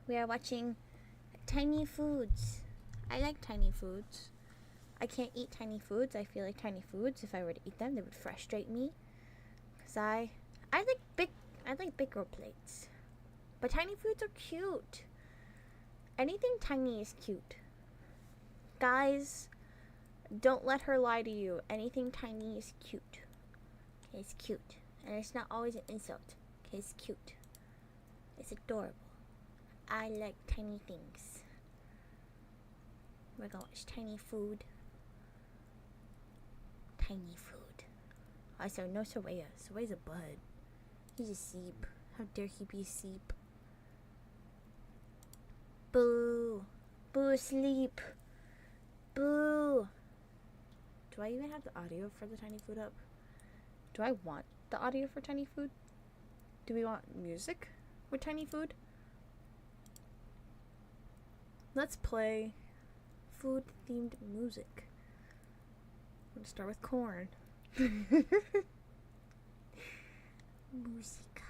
We are watching Tiny Foods. I like tiny foods. I can't eat tiny foods. I feel like tiny foods, if I were to eat them, they would frustrate me. Cause I like bigger plates. But tiny foods are cute. Anything tiny is cute. Guys, don't let her lie to you. Anything tiny is cute. Okay, it's cute. And it's not always an insult. Okay, it's cute. It's adorable. I like tiny things. We're gonna watch Tiny Food. Tiny Food. Also, no Soraya. Soraya's a bud. He's a seep. How dare he be a seep? Boo. Boo, sleep. Boo. Do I even have the audio for the Tiny Food up? Do I want the audio for Tiny Food? Do we want music with Tiny Food? Let's play food-themed music. I'm gonna start with corn. Musica.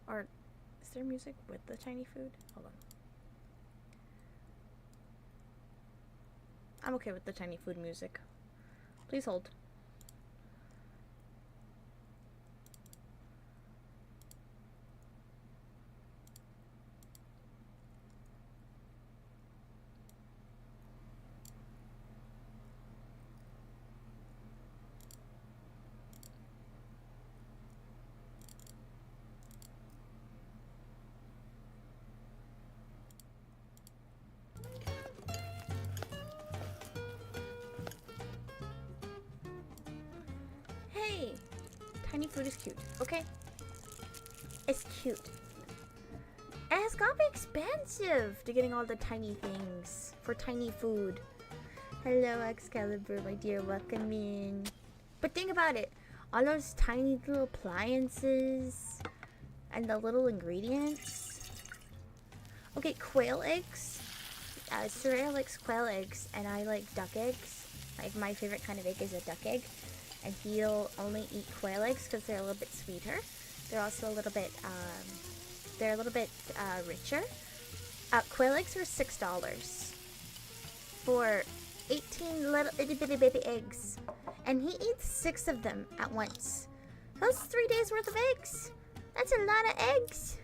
Or is there music with the Tiny Food? Hold on. I'm okay with the Tiny Food music. Please hold. Hey! Tiny Food is cute, okay? It's cute. And it's gotta be expensive to getting all the tiny things for Tiny Food. Hello, Excalibur, my dear, welcome in. But think about it. All those tiny little appliances and the little ingredients. Okay, quail eggs. Soraya likes quail eggs, and I like duck eggs. Like, my favorite kind of egg is a duck egg. And he'll only eat quail eggs because they're a little bit sweeter. They're also a little bit, richer. Quail eggs are $6 for 18 little itty bitty baby eggs. And he eats 6 of them at once. That's 3 days worth of eggs. That's a lot of eggs.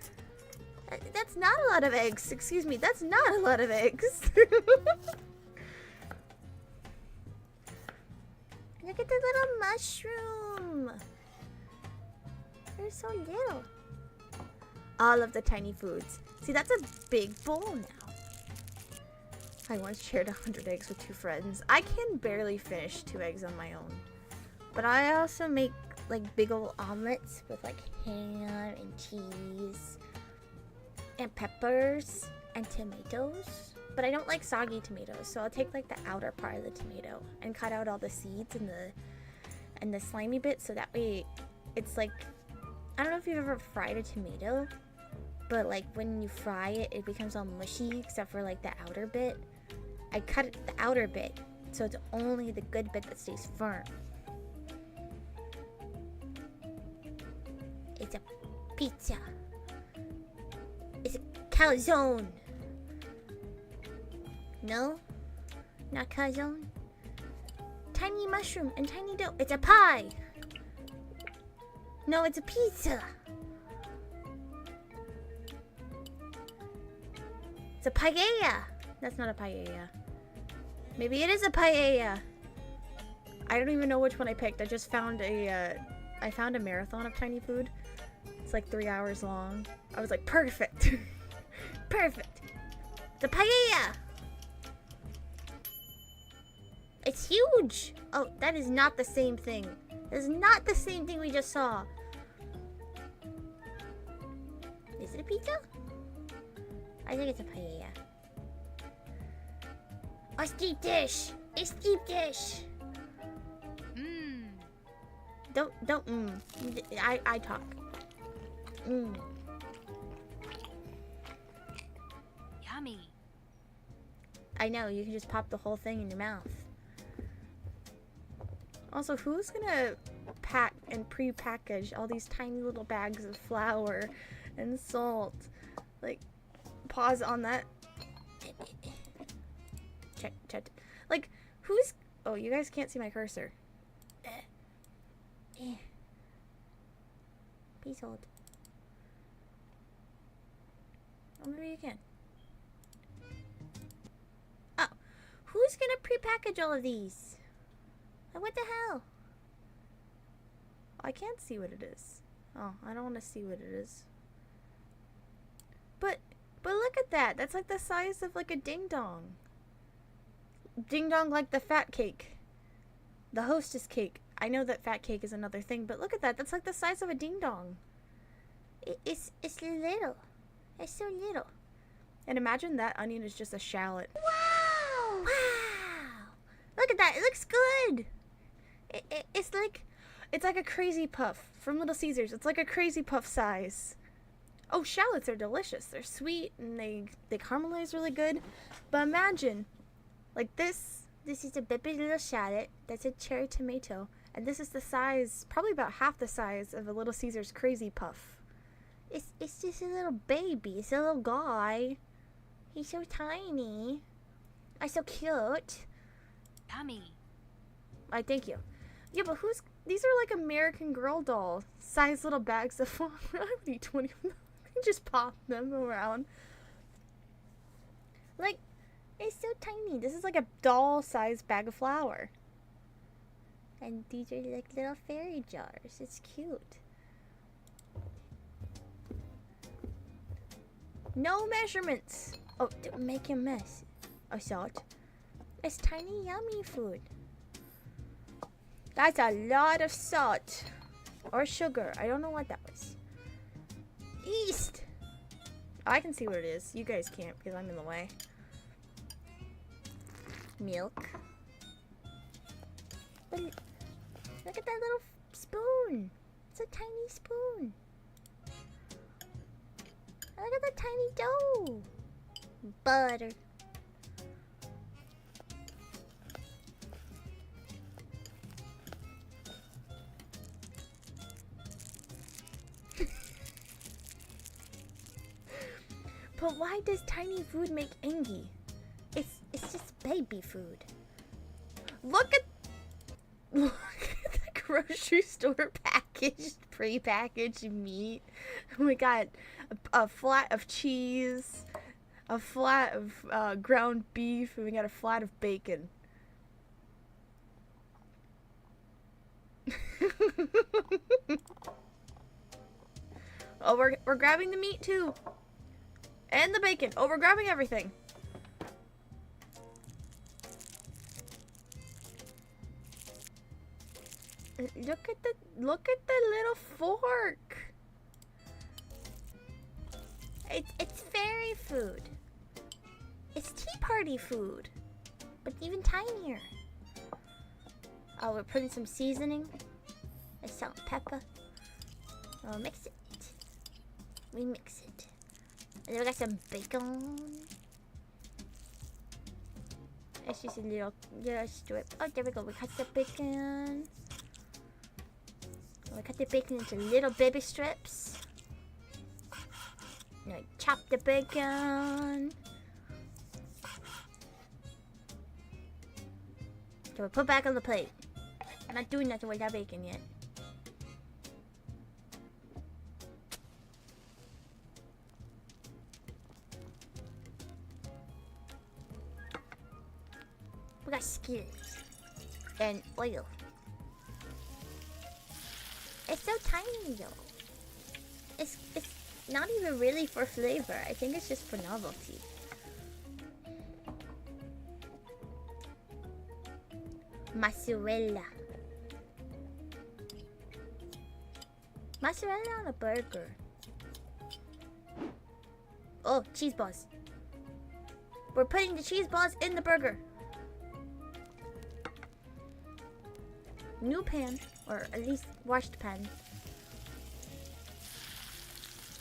That's not a lot of eggs. Excuse me, that's not a lot of eggs. Look at the little mushroom. They're so little. All of the Tiny Foods. See, that's a big bowl now. I once shared 100 eggs with 2 friends. I can barely finish 2 eggs on my own. But I also make like big old omelets with like ham and cheese and peppers and tomatoes. But I don't like soggy tomatoes, so I'll take like the outer part of the tomato and cut out all the seeds and the slimy bits, so that way it's like, I don't know if you've ever fried a tomato, but like when you fry it, it becomes all mushy except for like the outer bit. I cut it, the outer bit, so it's only the good bit that stays firm. It's a pizza. It's a calzone. No? Not calzone? Tiny mushroom and tiny dough. It's a pie! No, it's a pizza! It's a paella! That's not a paella. Maybe it is a paella! I don't even know which one I picked. I just found a marathon of Tiny Food. It's like 3 hours long. I was like, perfect! Perfect! It's a paella! It's huge! Oh, that is not the same thing. That is not the same thing we just saw. Is it a pizza? I think it's a paella. A deep dish! It's deep dish! Don't I talk. Yummy. I know, you can just pop the whole thing in your mouth. Also, who's gonna pack and pre-package all these tiny little bags of flour and salt? Like, pause on that. Check. Like, who's... Oh, you guys can't see my cursor. Please hold. Oh, maybe you can. Oh, who's gonna prepackage all of these? Like, what the hell? I can't see what it is. Oh, I don't want to see what it is. But look at that. That's like the size of like a ding dong. Ding dong like the fat cake. The hostess cake. I know that fat cake is another thing, but look at that. That's like the size of a ding dong. It's little. It's so little. And imagine that onion is just a shallot. Wow! Wow! Look at that. It looks good. It's like a crazy puff from Little Caesars. It's like a crazy puff size. Oh, shallots are delicious. They're sweet and they caramelize really good. But imagine, like this is a baby little shallot. That's a cherry tomato. And this is the size, probably about half the size of a Little Caesars crazy puff. It's just a little baby. It's a little guy. He's so tiny. I'm so cute. Yummy. I thank you. Yeah, but these are like American Girl doll size little bags of flour. I would eat 20 of them. Just pop them around. Like, it's so tiny. This is like a doll sized bag of flour. And these are like little fairy jars. It's cute. No measurements. Oh, don't make a mess. I saw it. It's tiny, yummy food. That's a lot of salt. Or sugar. I don't know what that was. Yeast. Oh, I can see what it is. You guys can't because I'm in the way. Milk. But look at that little spoon. It's a tiny spoon. Look at the tiny dough. Butter. But why does tiny food make Engie? It's just baby food. Look at the grocery store packaged, pre-packaged meat. We got a flat of cheese, a flat of ground beef, and we got a flat of bacon. Oh, we're grabbing the meat too. And the bacon. Oh, we're grabbing everything. Look at the little fork. It's fairy food. It's tea party food, but even tinier. Oh, we're putting some seasoning, a salt and pepper. Oh, mix it. We mix it. And then we got some bacon. It's just a little strip. Oh, there we go. We cut the bacon. We cut the bacon into little baby strips. Now chop the bacon. So we put back on the plate. I'm not doing nothing with that bacon yet. We got skins and oil. It's so tiny though. It's not even really for flavor. I think it's just for novelty. Mozzarella. Mozzarella on a burger. Oh, cheese balls. We're putting the cheese balls in the burger. New pan, or at least washed pan.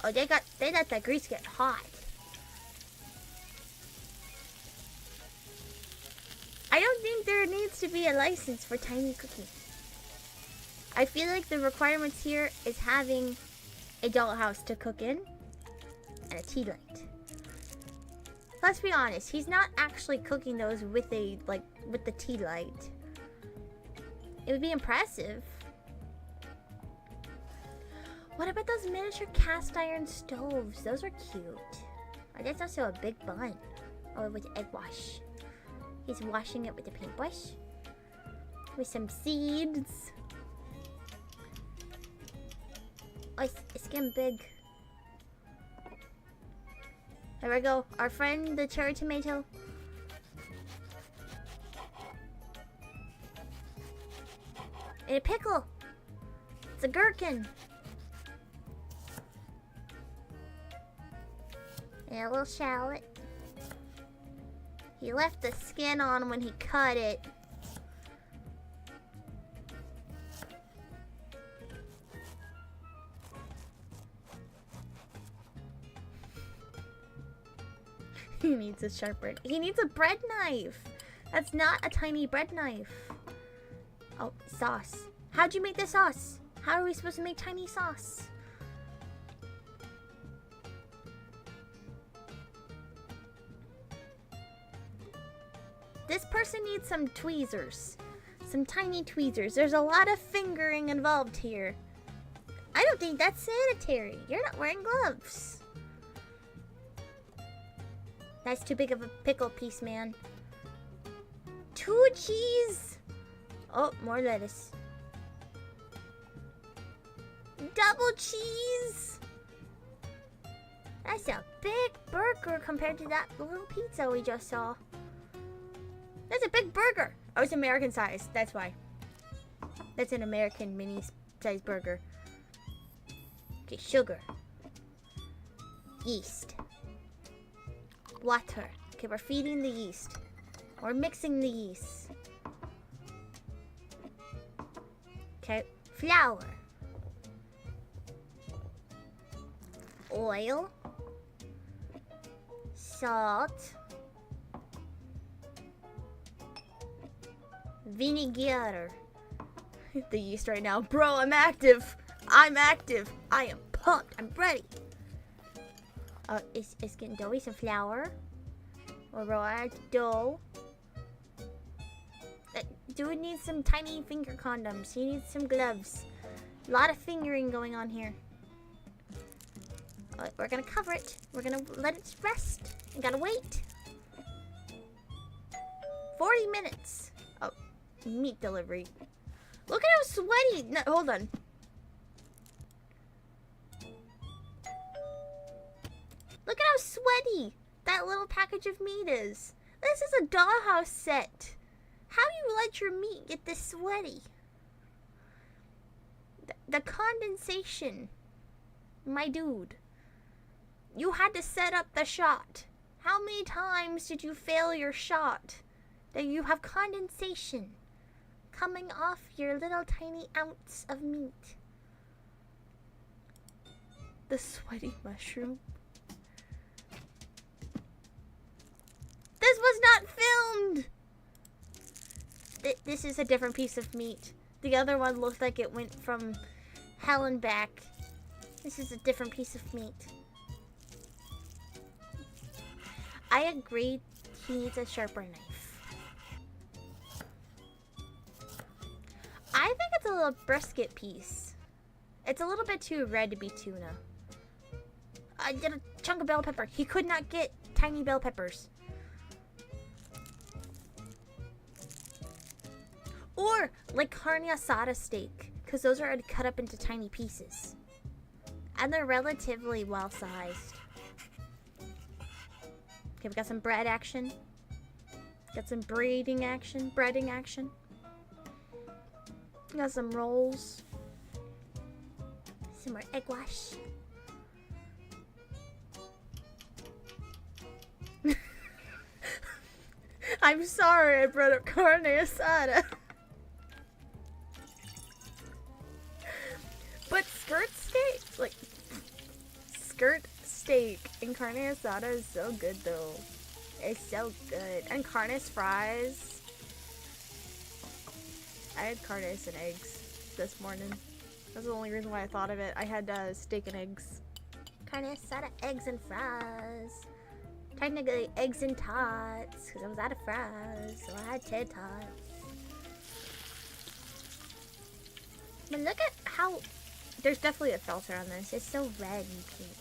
Oh, they let that grease get hot. I don't think there needs to be a license for tiny cooking. I feel like the requirements here is having a dollhouse to cook in and a tea light. Let's be honest, he's not actually cooking those with a, like, with the tea light. It would be impressive. What about those miniature cast iron stoves? Those are cute. Oh, that's also a big bun. Oh, with egg wash. He's washing it with a paintbrush. With some seeds. Oh, it's getting big. There we go. Our friend, the cherry tomato. And a pickle. It's a gherkin. And a little shallot. He left the skin on when he cut it. He needs a sharper. He needs a bread knife. That's not a tiny bread knife. Oh, sauce. How'd you make the sauce? How are we supposed to make tiny sauce? This person needs some tweezers. Some tiny tweezers. There's a lot of fingering involved here. I don't think that's sanitary. You're not wearing gloves. That's too big of a pickle piece, man. 2 cheese. Oh, more lettuce. Double cheese. That's a big burger compared to that little pizza we just saw. That's a big burger. Oh, it's American size. That's why. That's an American mini size burger. Okay, sugar. Yeast. Water. Okay, we're feeding the yeast. We're mixing the yeast. Okay, flour. Oil. Salt. Vinegar. The yeast right now. Bro, I'm active. I'm active. I am pumped. I'm ready. It's getting doughy. Some flour. We'll add dough. Dude needs some tiny finger condoms. He needs some gloves. A lot of fingering going on here. We're gonna cover it. We're gonna let it rest. We gotta wait. 40 minutes. Oh, meat delivery. Look at how sweaty. No, hold on. Look at how sweaty that little package of meat is. This is a dollhouse set. How do you let your meat get this sweaty? The condensation. My dude. You had to set up the shot. How many times did you fail your shot? That you have condensation coming off your little tiny ounce of meat. The sweaty mushroom. This was not filmed! This is a different piece of meat. The other one looked like it went from hell and back. This is a different piece of meat. I agree he needs a sharper knife. I think it's a little brisket piece. It's a little bit too red to be tuna. I did a chunk of bell pepper. He could not get tiny bell peppers. Or like carne asada steak, because those are already cut up into tiny pieces. And they're relatively well sized. Okay, we got some bread action. Got some breading action. Got some rolls. Some more egg wash. I'm sorry I brought up carne asada. But skirt steak and carne asada is so good though. It's so good. And carnes fries. I had carnes and eggs this morning. That's the only reason why I thought of it. I had steak and eggs. Carne asada, eggs and fries. Technically eggs and tots, because I was out of fries, so I had 10 tots. But look at how... There's definitely a filter on this. It's so red and pink.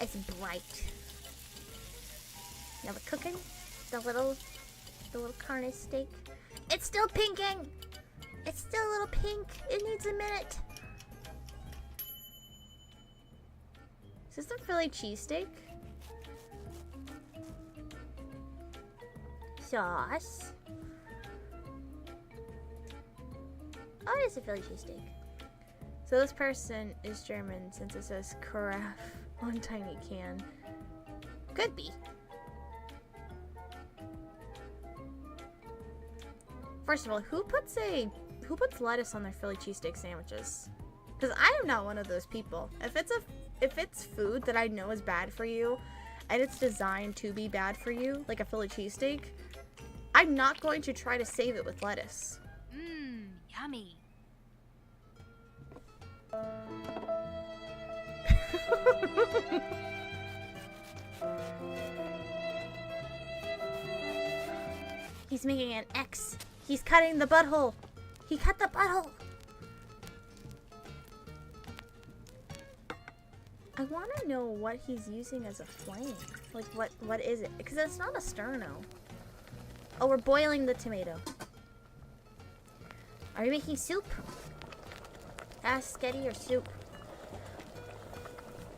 It's bright. Now we're cooking the little carne steak. It's still pinking! It's still a little pink. It needs a minute. Is this a Philly cheesesteak? Sauce. Oh, it is a Philly cheesesteak. So this person is German since it says carafe on tiny can. Could be. First of all, who puts lettuce on their Philly cheesesteak sandwiches? Because I am not one of those people. If it's food that I know is bad for you, and it's designed to be bad for you, like a Philly cheesesteak, I'm not going to try to save it with lettuce. Mmm, yummy. He's making an X. He's cutting the butthole. He cut the butthole. I want to know what he's using as a flame. Like, what is it? Because it's not a sterno. Oh, we're boiling the tomato. Are you making soup? Sketty or soup?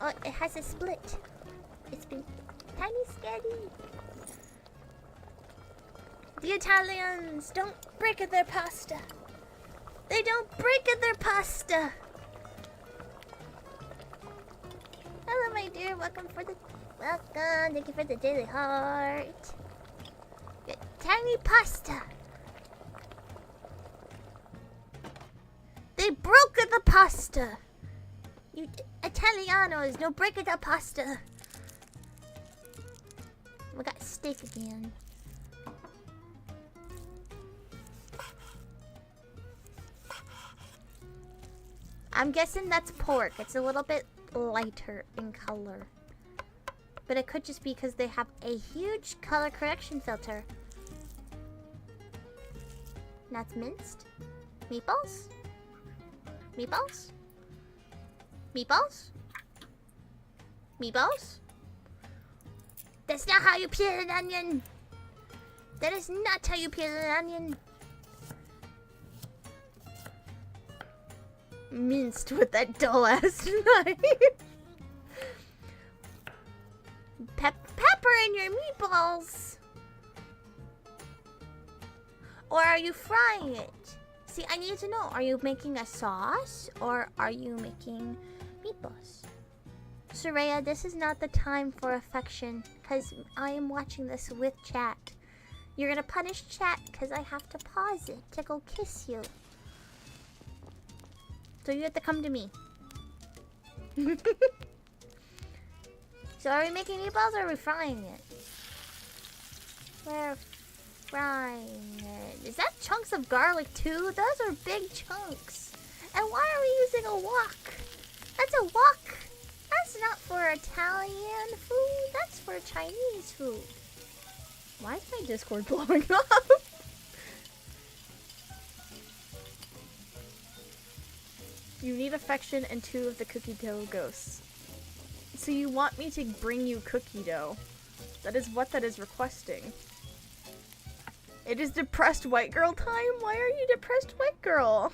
Oh, it has a split. It's been tiny sketty. The Italians don't break at their pasta. They don't break at their pasta. Hello, my dear. Welcome. Thank you for the daily heart. Good. Tiny pasta. They broke at the pasta. You Italianos, no break at the pasta. We got steak again. I'm guessing that's pork. It's a little bit lighter in color. But it could just be because they have a huge color correction filter. That's minced. Meatballs? Meatballs? Meatballs? Meatballs? That's not how you peel an onion. That is not how you peel an onion. Minced with that dull ass knife. Pepper in your meatballs. Or are you frying it? See, I need to know. Are you making a sauce or are you making meatballs? Soraya, this is not the time for affection because I am watching this with chat. You're gonna punish chat because I have to pause it to go kiss you. So you have to come to me. So are we making meatballs or are we frying it? We're frying it. Is that chunks of garlic too? Those are big chunks. And why are we using a wok? That's a wok. That's not for Italian food. That's for Chinese food. Why is my Discord blowing up? You need affection and 2 of the cookie dough ghosts. So you want me to bring you cookie dough? That is what that is requesting. It is depressed white girl time? Why are you depressed white girl?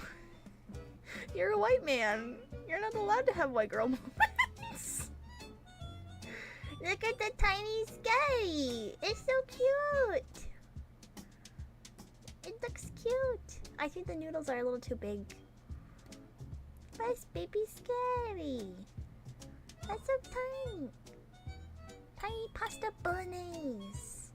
You're a white man. You're not allowed to have white girl moments. Look at the tiny sketty. It's so cute. It looks cute. I think the noodles are a little too big. Where's baby scary? That's so tiny. Tiny pasta bolognese.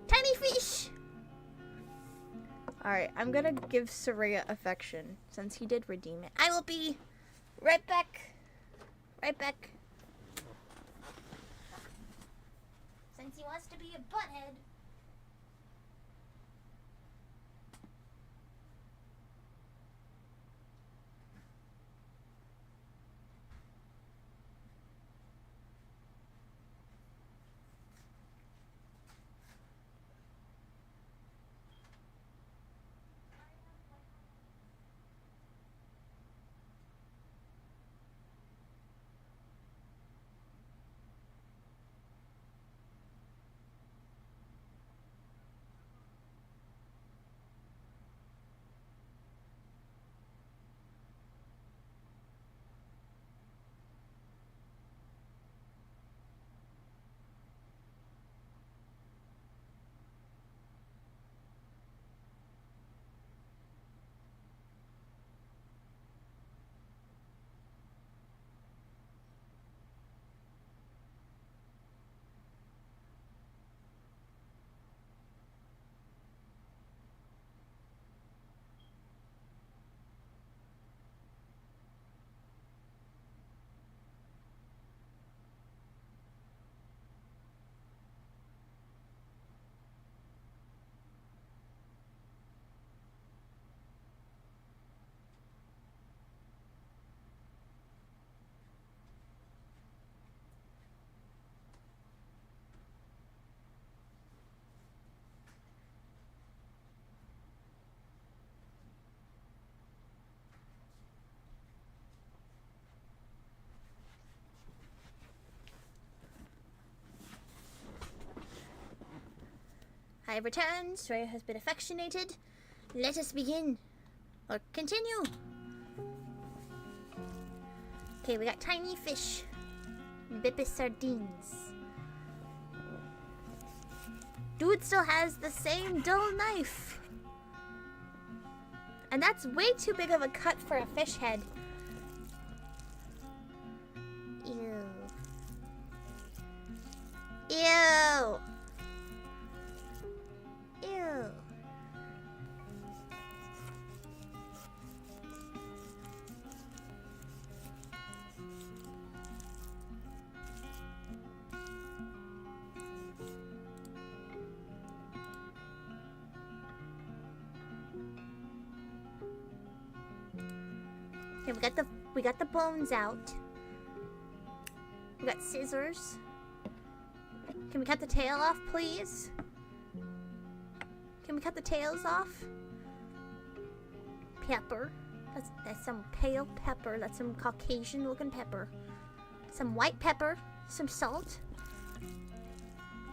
Tiny fish! Alright, I'm gonna give Soraya affection since he did redeem it. I will be right back. Right back. Since he wants to be a butthead. I have returned. Sawyer has been affectionated. Let us begin. Or continue. Okay, we got tiny fish. Bippy sardines. Dude still has the same dull knife. And that's way too big of a cut for a fish head. Ew. Ew. Ew. Okay, we got the bones out. We got scissors. Can we cut the tail off, please? Can we cut the tails off? Pepper. That's some pale pepper. That's some Caucasian looking pepper. Some white pepper. Some salt.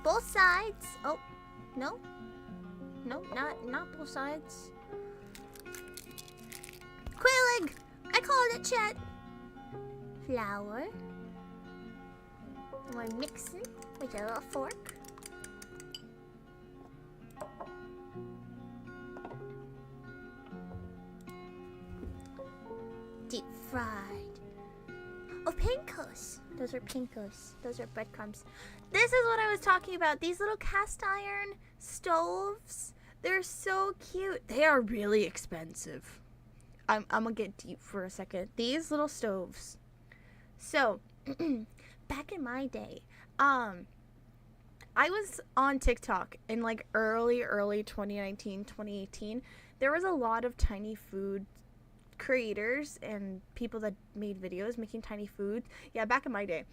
Both sides. Oh, no. No, not both sides. Quillig! I called it, Chet. Flour. We're mixing with a little fork. Deep fried. Oh, pinkos. Those are pinkos. Those are breadcrumbs. This is what I was talking about. These little cast iron stoves. They're so cute. They are really expensive. I'm gonna get deep for a second. These little stoves. So, back in my day, I was on TikTok in like early 2019, 2018. There was a lot of tiny food creators and people that made videos making tiny foods. Yeah, back in my day.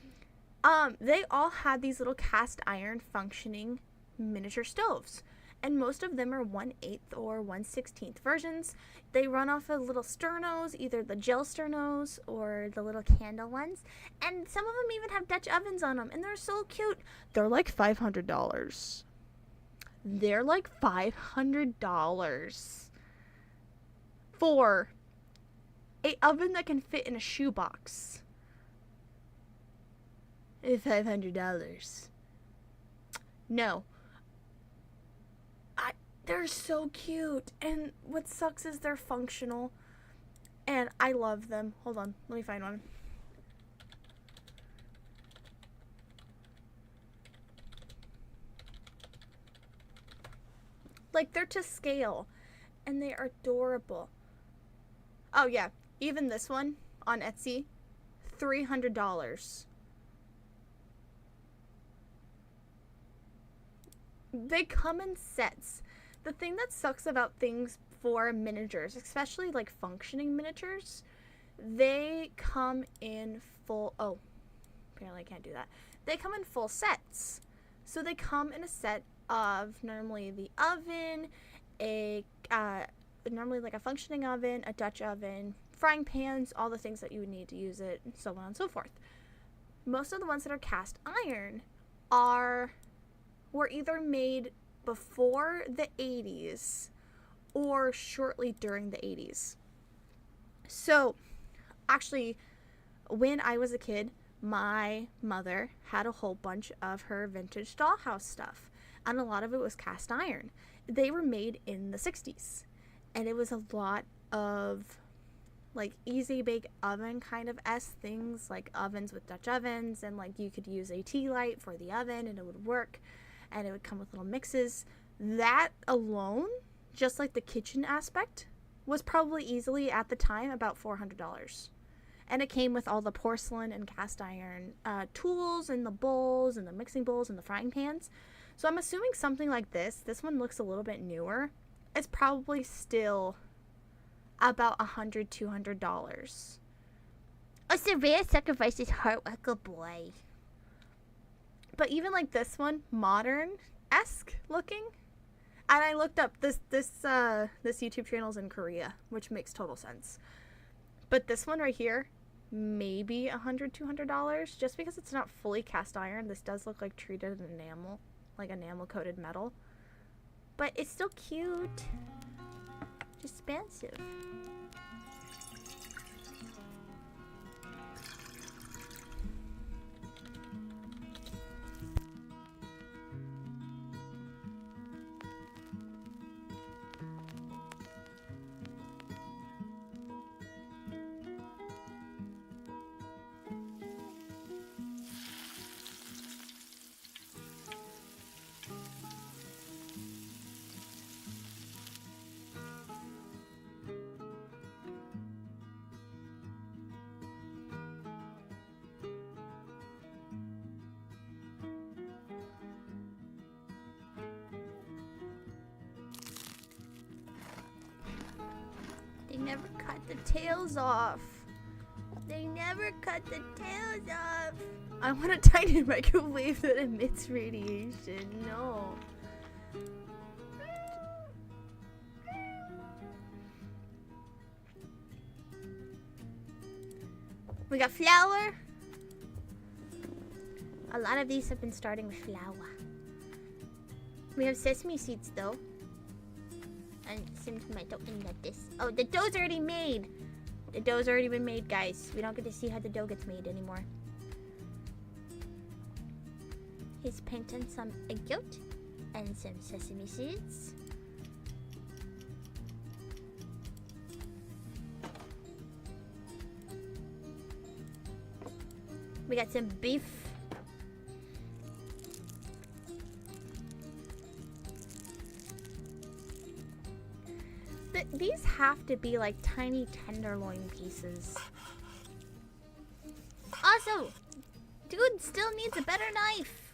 They all had these little cast iron functioning miniature stoves. And most of them are 1/8 or 1/16 versions. They run off of little sternos, either the gel sternos or the little candle ones. And some of them even have Dutch ovens on them. And they're so cute. They're like $500. They're like $500 for an oven that can fit in a shoebox. $500. No. They're so cute, and what sucks is they're functional, and I love them. Hold on, let me find one. Like, they're to scale, and they are adorable. Oh yeah, even this one on Etsy, $300. They come in sets. The thing that sucks about things for miniatures, especially like functioning miniatures, they come in full. Oh, apparently I can't do that. They come in full sets. So they come in a set of normally the oven, normally like a functioning oven, a Dutch oven, frying pans, all the things that you would need to use it, and so on and so forth. Most of the ones that are cast iron were either made before the 80s or shortly during the 80s. So, actually, when I was a kid, my mother had a whole bunch of her vintage dollhouse stuff, and a lot of it was cast iron. They were made in the 60s, and it was a lot of like easy bake oven kind of things, like ovens with Dutch ovens, and like you could use a tea light for the oven and it would work. And it would come with little mixes. That alone, just like the kitchen aspect, was probably easily at the time about $400. And it came with all the porcelain and cast iron tools and the bowls and the mixing bowls and the frying pans. So I'm assuming something like this one looks a little bit newer. It's probably still about $100, $200. A severe sacrifice is heart like a boy. But even like this one, modern-esque looking. And I looked up this YouTube channel's in Korea, which makes total sense. But this one right here, maybe $100, $200, just because it's not fully cast iron. This does look like treated enamel, like enamel coated metal. But it's still cute. Just expansive. They never cut the tails off. They never cut the tails off. I want a tiny microwave that emits radiation. No. We got flour. A lot of these have been starting with flour. We have sesame seeds though. And some tomato and lettuce. Oh, the dough's already made. The dough's already been made, guys. We don't get to see how the dough gets made anymore. He's painting some egg yolk and some sesame seeds. We got some beef. These have to be like tiny tenderloin pieces. Also, dude still needs a better knife.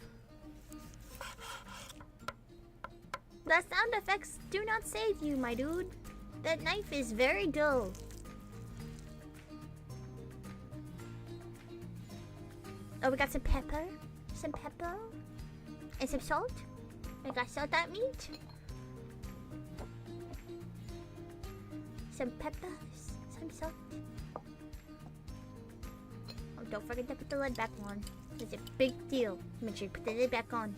The sound effects do not save you, my dude. That knife is very dull. Oh, we got some pepper, and some salt. We got salt that meat. Some peppers, some salt. Oh, don't forget to put the lid back on. It's a big deal. Make sure you put the lid back on.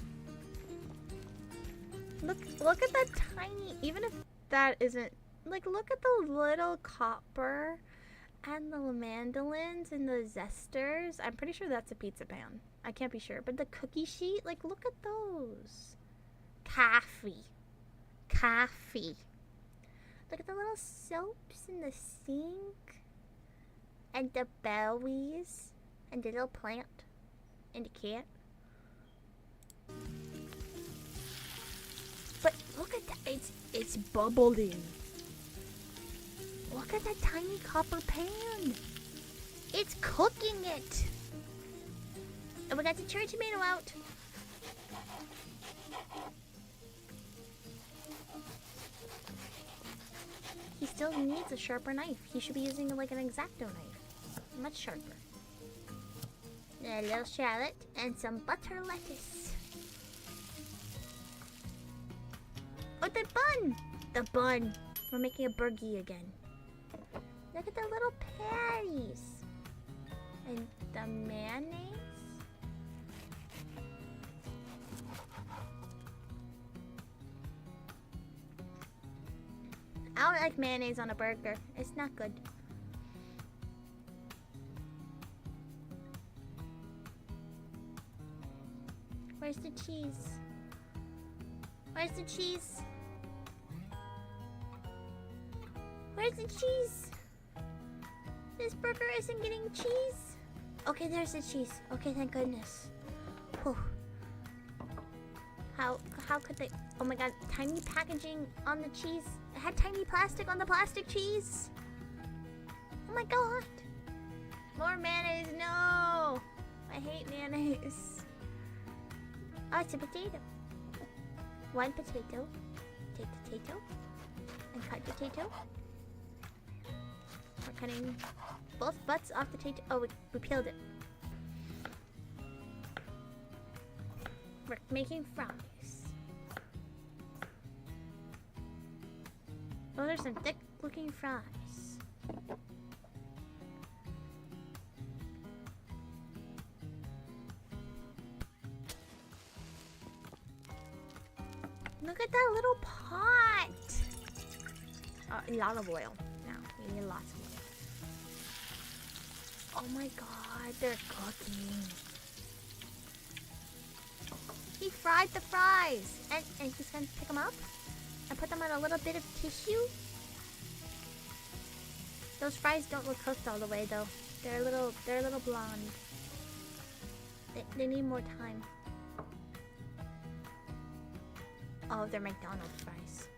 Look at that tiny, even if that isn't, like, look at the little copper and the mandolins and the zesters. I'm pretty sure that's a pizza pan. I can't be sure. But the cookie sheet, like, look at those. Coffee. Look at the little soaps in the sink. And the berries. And the little plant. And the cat. But look at that. It's bubbling. Look at that tiny copper pan. It's cooking it. And we got the cherry tomato out. He still needs a sharper knife. He should be using like an X-Acto knife. Much sharper. A little shallot and some butter lettuce. Oh, the bun! The bun. We're making a burgie again. Look at the little patties. And the mayonnaise. I don't like mayonnaise on a burger. It's not good. Where's the cheese? Where's the cheese? Where's the cheese? This burger isn't getting cheese. Okay, there's the cheese. Okay, thank goodness. Whew. How could they? Oh my god, tiny packaging on the cheese. It had tiny plastic on the plastic cheese. Oh my god. More mayonnaise, no. I hate mayonnaise. Oh, it's a potato. One potato. Take potato. And cut potato. We're cutting both butts off the potato. Oh, we peeled it. We're making fries. Oh, there's some thick looking fries. Look at that little pot. A lot of oil. Now, we need lots of oil. Oh my god, they're cooking. He fried the fries. And he's gonna pick them up and put them on a little bit of tissue. Those fries don't look cooked all the way though. They're a little blonde. They need more time. Oh, they're McDonald's fries.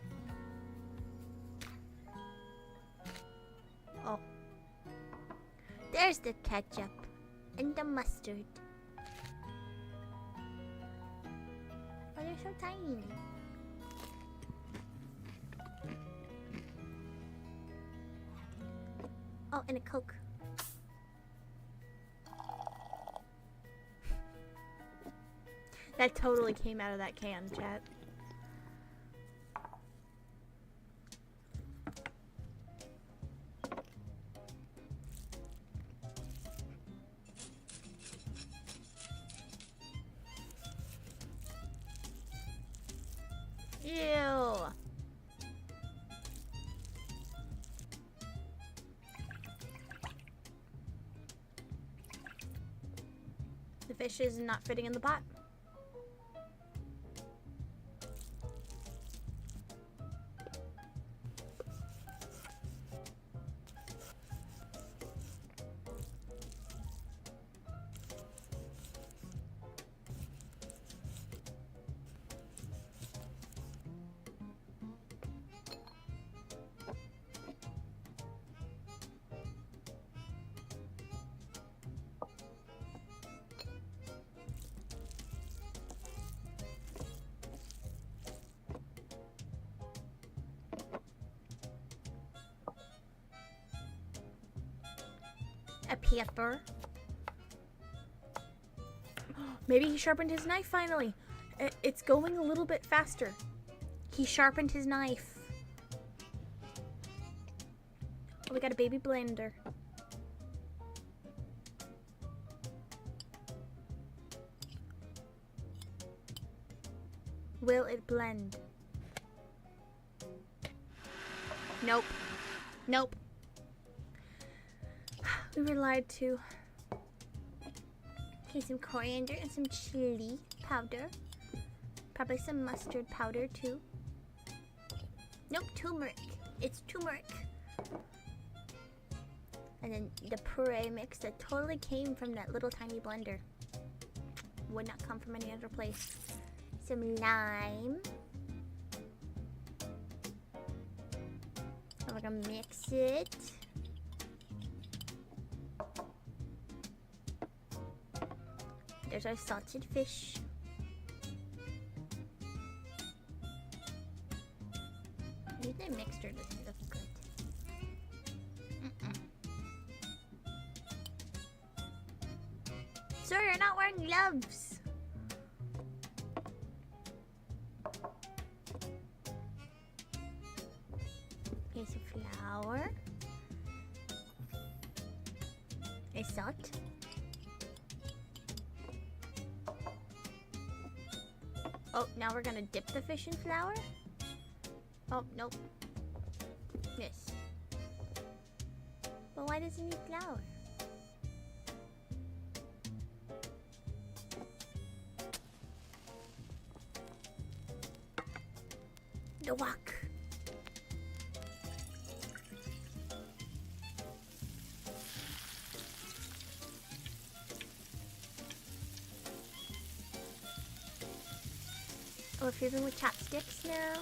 Oh. There's the ketchup and the mustard. Oh, they're so tiny. Oh, and a Coke. That totally came out of that can, chat. Ew. The fish is not fitting in the pot. A pepper. Maybe he sharpened his knife finally. It's going a little bit faster. He sharpened his knife. Oh, we got a baby blender. Will it blend? Nope. Nope. We were lied to. Okay, some coriander and some chili powder. Probably some mustard powder too. Nope, turmeric. It's turmeric. And then the puree mix that totally came from that little tiny blender. Would not come from any other place. Some lime. And we're gonna mix it. There's our salted fish. Maybe the mixture doesn't look good. Sir, you're not wearing gloves. Okay, some flour. A salt. Oh, now we're gonna dip the fish in flour? Oh, nope. Yes. But why does it need flour? The wok. We're flipping with chopsticks now.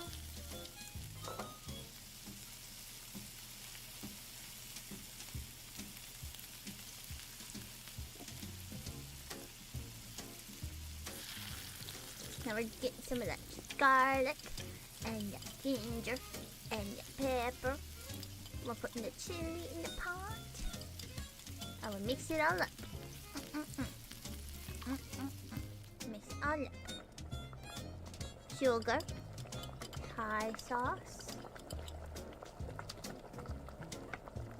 Now we're getting some of that garlic and the ginger and the pepper. We're putting the chili in the pot. I will mix it all up. Mix it all up. Sugar, Thai sauce,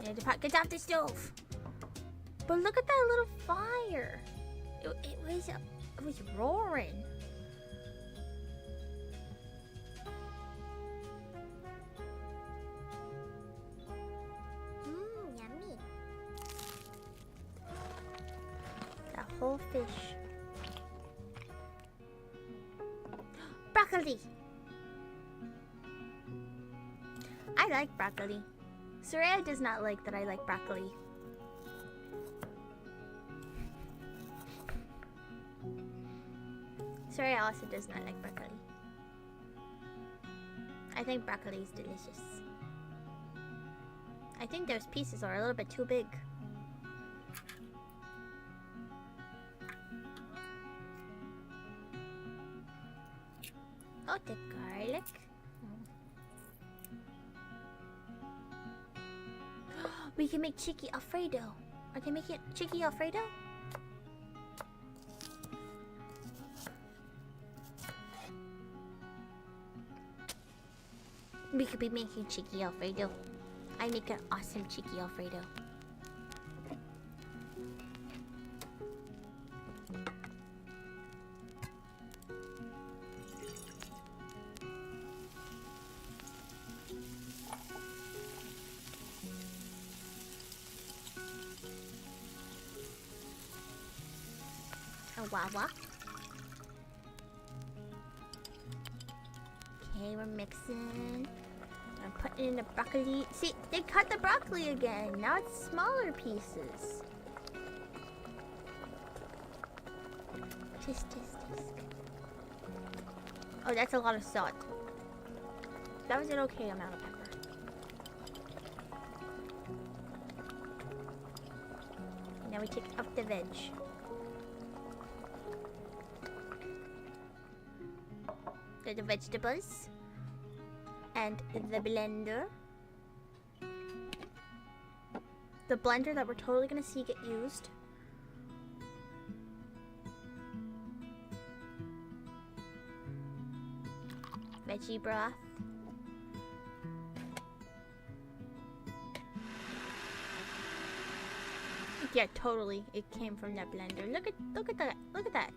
and the pot gets off the stove. But look at that little fire! It was roaring. little fish. Broccoli! I like broccoli. Soraya does not like that I like broccoli. Soraya also does not like broccoli. I think broccoli is delicious. I think those pieces are a little bit too big. Oh, the garlic. We can make chicky Alfredo. Are they making chicky Alfredo? We could be making chicky Alfredo. I make an awesome chicky Alfredo. A wawa. Okay, we're mixing. I'm putting in the broccoli. See, they cut the broccoli again. Now it's smaller pieces. Tisk, tisk, tisk. Oh, that's a lot of salt. That was an okay amount of pepper. Now we take up the veg. The vegetables. And the blender. The blender that we're totally gonna see get used. Veggie broth. Yeah, totally. It came from that blender. Look at that. Look at that.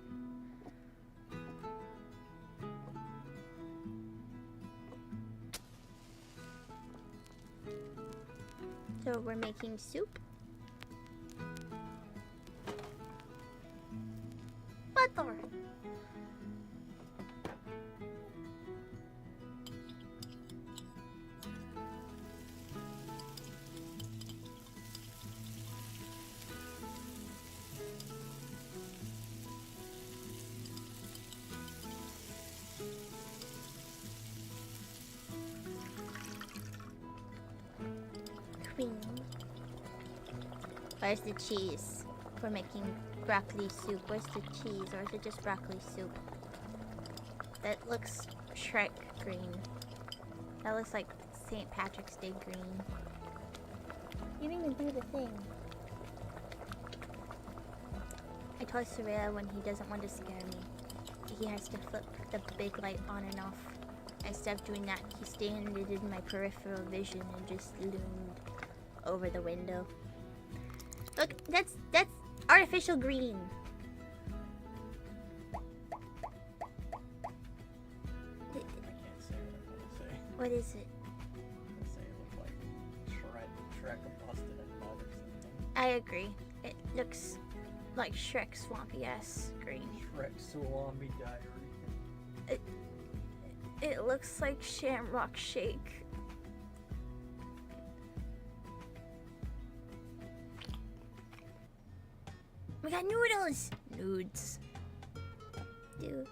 So we're making soup. Butter. Cream. Where's the cheese? We're making broccoli soup. Where's the cheese? Or is it just broccoli soup? That looks Shrek green. That looks like St. Patrick's Day green. You didn't even do the thing. I told Soraya when he doesn't want to scare me, he has to flip the big light on and off. Instead of doing that, he standed in my peripheral vision and just loomed over the window. Look, that's artificial green. I can't say what I'm gonna say. What is it? I'm gonna say it looked like Shrek busted a nut or something. I agree. It looks like Shrek swampy ass green. Shrek salami diary. It looks like Shamrock Shake. We got noodles! Nudes. Do.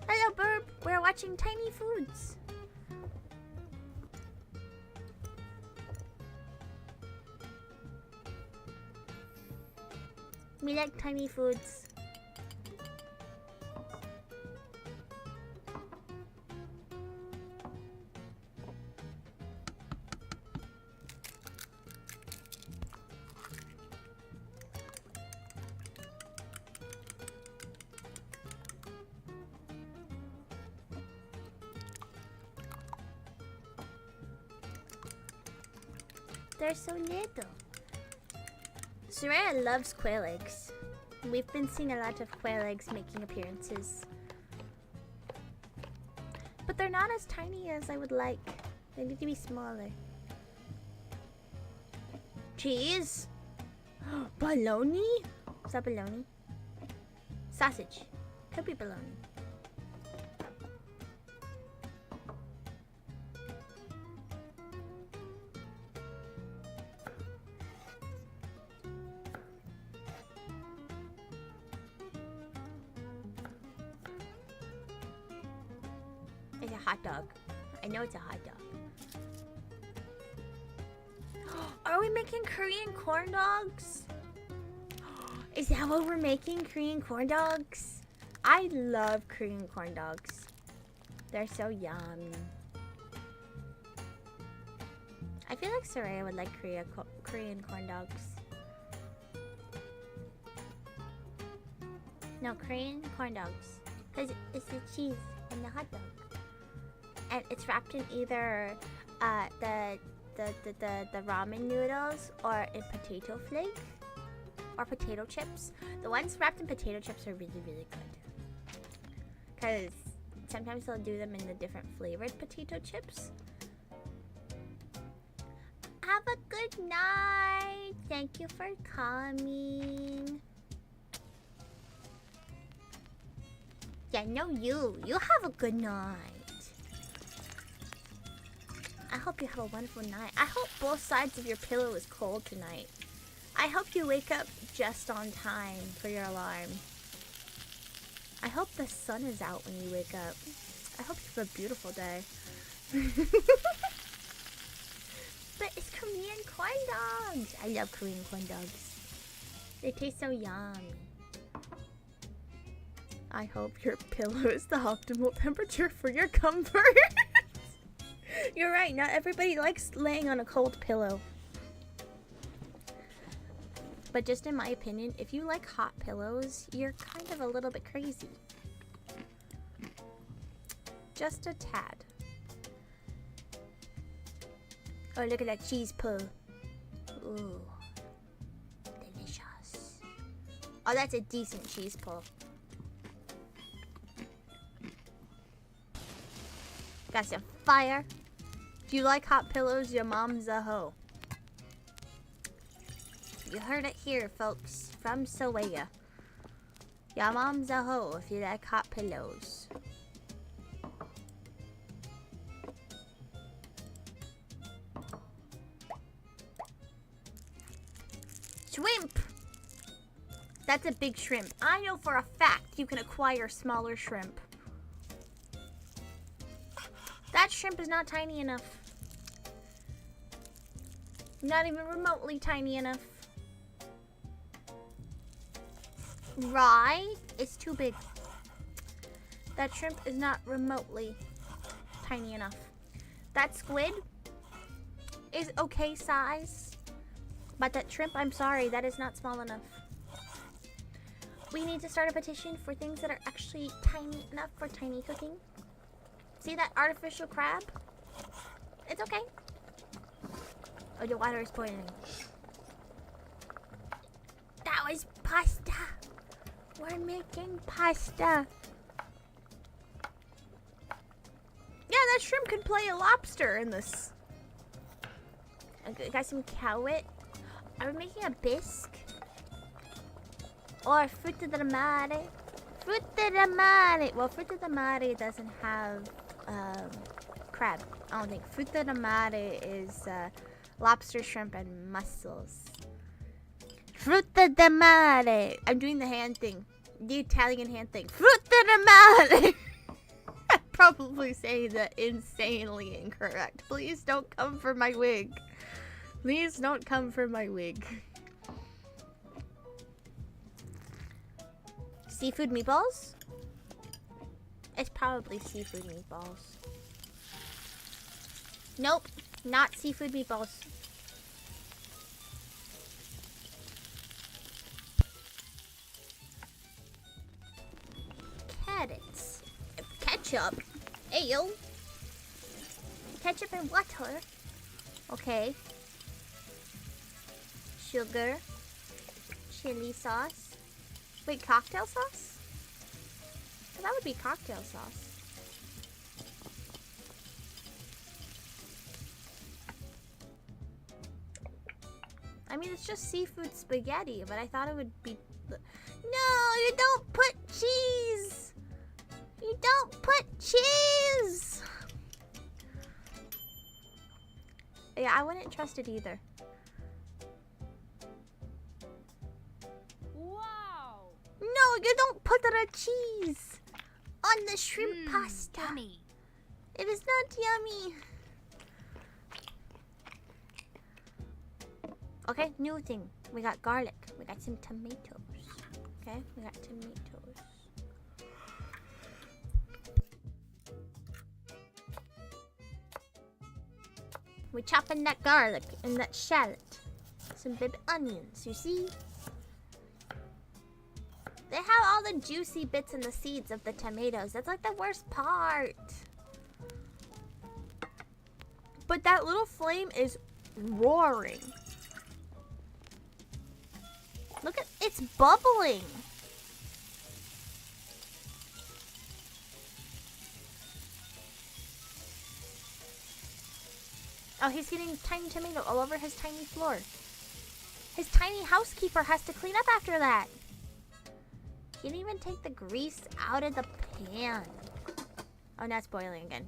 Hello, Burb! We're watching Tiny Foods. We like Tiny Foods. They're so little. Soraya loves quail eggs. We've been seeing a lot of quail eggs making appearances. But they're not as tiny as I would like. They need to be smaller. Cheese? Bologna? Is that bologna? Sausage. Could be bologna. It's a hot dog. I know it's a hot dog. Are we making Korean corn dogs? Is that what we're making? Korean corn dogs? I love Korean corn dogs. They're so yum. I feel like Soraya would like Korean corn dogs. No, Korean corn dogs. Because it's the cheese and the hot dog. And it's wrapped in either the ramen noodles or in potato flake or potato chips. The ones wrapped in potato chips are really, really good. Because sometimes they'll do them in the different flavored potato chips. Have a good night. Thank you for coming. Yeah, no, you have a good night. I hope you have a wonderful night. I hope both sides of your pillow is cold tonight. I hope you wake up just on time for your alarm. I hope the sun is out when you wake up. I hope you have a beautiful day. But it's Korean corn dogs. I love Korean corn dogs. They taste so yummy. I hope your pillow is the optimal temperature for your comfort. You're right, not everybody likes laying on a cold pillow. But just in my opinion, if you like hot pillows, you're kind of a little bit crazy. Just a tad. Oh, look at that cheese pull. Ooh. Delicious. Oh, that's a decent cheese pull. Got some fire. If you like hot pillows, your mom's a hoe. You heard it here, folks, from Soraya. Your mom's a hoe if you like hot pillows. Shrimp! That's a big shrimp. I know for a fact you can acquire smaller shrimp. That shrimp is not tiny enough. Not even remotely tiny enough. Right? It's too big. That shrimp is not remotely tiny enough. That squid is okay size. But that shrimp, I'm sorry, that is not small enough. We need to start a petition for things that are actually tiny enough for tiny cooking. See that artificial crab? It's okay. Oh, the water is boiling. That was pasta. We're making pasta. Yeah, that shrimp can play a lobster in this. I got some cowet. Are we making a bisque? Or frutta di mare? Frutta di mare. Well, frutta di mare doesn't have crab. I don't think. Frutta di mare is lobster, shrimp, and mussels. Frutta di mare. I'm doing the hand thing. The Italian hand thing. Frutta di mare. I'm probably saying that insanely incorrect. Please don't come for my wig. Please don't come for my wig. Seafood meatballs? It's probably seafood meatballs. Nope, not seafood meatballs. Carrots. Ketchup. Ayo. Ketchup and water. Okay. Sugar. Chili sauce. Wait, cocktail sauce? That would be cocktail sauce. I mean, it's just seafood spaghetti, but I thought it would be... No, you don't put cheese! You don't put cheese! Yeah, I wouldn't trust it either. Wow. No, you don't put the cheese on the shrimp pasta. Yummy. It is not yummy. Okay, new thing. We got garlic. We got some tomatoes. Okay, we got tomatoes. We're chopping that garlic and that shallot. Some baby onions, you see? They have all the juicy bits and the seeds of the tomatoes. That's like the worst part. But that little flame is roaring. Look at, it's bubbling. Oh, he's getting tiny tomato all over his tiny floor. His tiny housekeeper has to clean up after that. He didn't even take the grease out of the pan. Oh, now it's boiling again.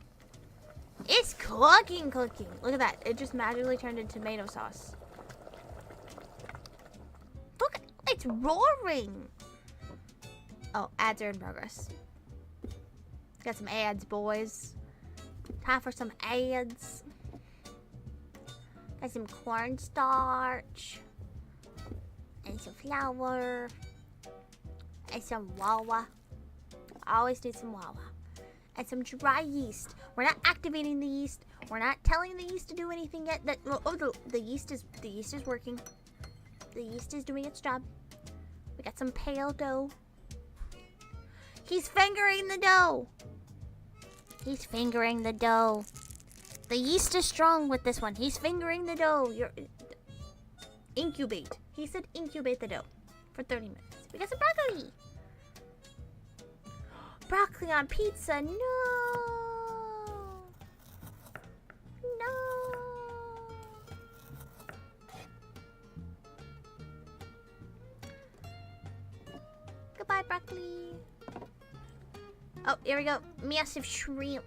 It's cooking. Look at that. It just magically turned into tomato sauce. Look, it's roaring. Oh, ads are in progress. Got some ads, boys. Time for some ads. Got some cornstarch. And some flour. And some wawa. I always need some wawa. And some dry yeast. We're not activating the yeast. We're not telling the yeast to do anything yet. The yeast is working. The yeast is doing its job. We got some pale dough. He's fingering the dough. He's fingering the dough. The yeast is strong with this one. He's fingering the dough. Incubate. He said incubate the dough for 30 minutes. We got some broccoli. Broccoli on pizza. No. No. Goodbye, broccoli. Oh, here we go. Massive shrimp.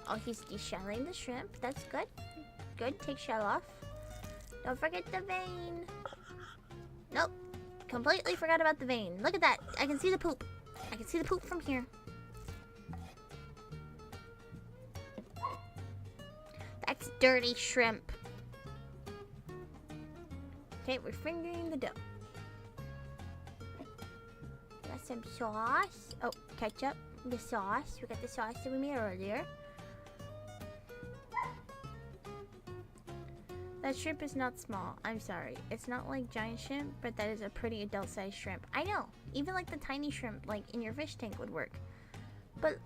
Oh, he's deshelling the shrimp. That's good. Good. Take shell off. Don't forget the vein. Nope. Completely forgot about the vein. Look at that. I can see the poop. I can see the poop from here. That's dirty shrimp. Okay, we're fingering the dough. Got some sauce. Oh, ketchup. The sauce. We got the sauce that we made earlier. That shrimp is not small. I'm sorry. It's not like giant shrimp, but that is a pretty adult-sized shrimp. I know. Even like the tiny shrimp, like in your fish tank, would work. But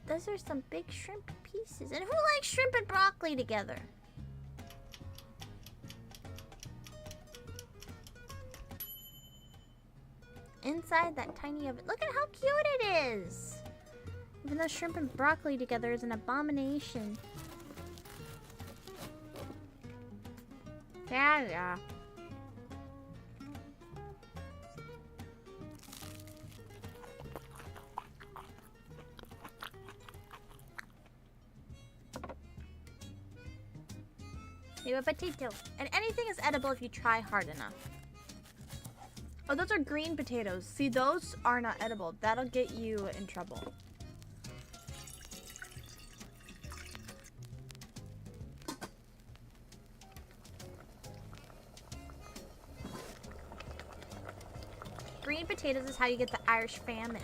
those are some big shrimp pieces. And who likes shrimp and broccoli together? Inside that tiny oven. Look at how cute it is. Even though shrimp and broccoli together is an abomination. Yeah. Maybe a potato. And anything is edible if you try hard enough. Oh, those are green potatoes. See, those are not edible. That'll get you in trouble. Green potatoes is how you get the Irish famine.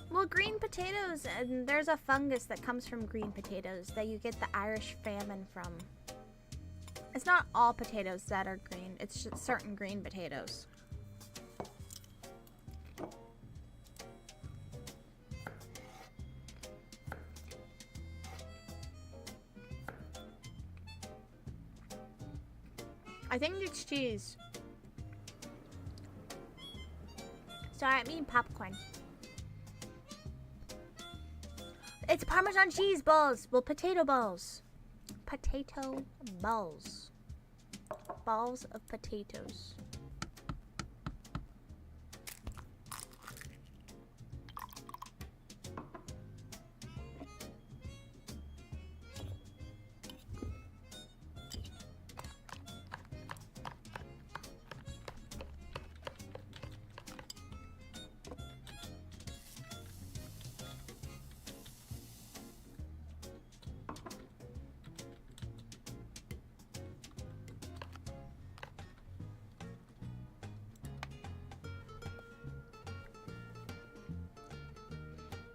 Well, green potatoes, and there's a fungus that comes from green potatoes that you get the Irish famine from. It's not all potatoes that are green, it's just certain green potatoes. I think it's cheese. Sorry, I'm eating popcorn. It's Parmesan cheese balls. Well, potato balls. Potato balls. Balls of potatoes.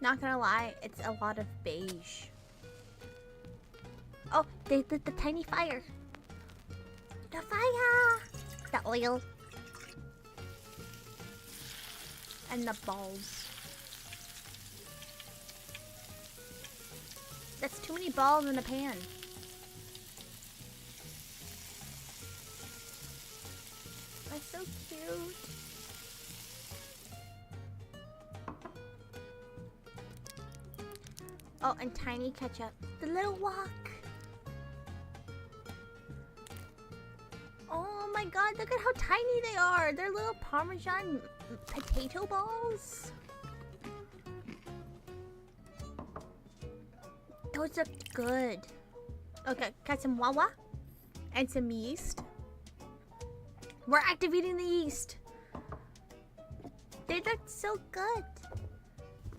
Not gonna lie, it's a lot of beige. Oh, the tiny fire. The fire! The oil. And the balls. That's too many balls in a pan. That's so cute. Oh, and tiny ketchup. The little wok. Oh my god, look at how tiny they are. They're little Parmesan potato balls. Those look good. Okay, got some Wawa and some yeast. We're activating the yeast. They look so good.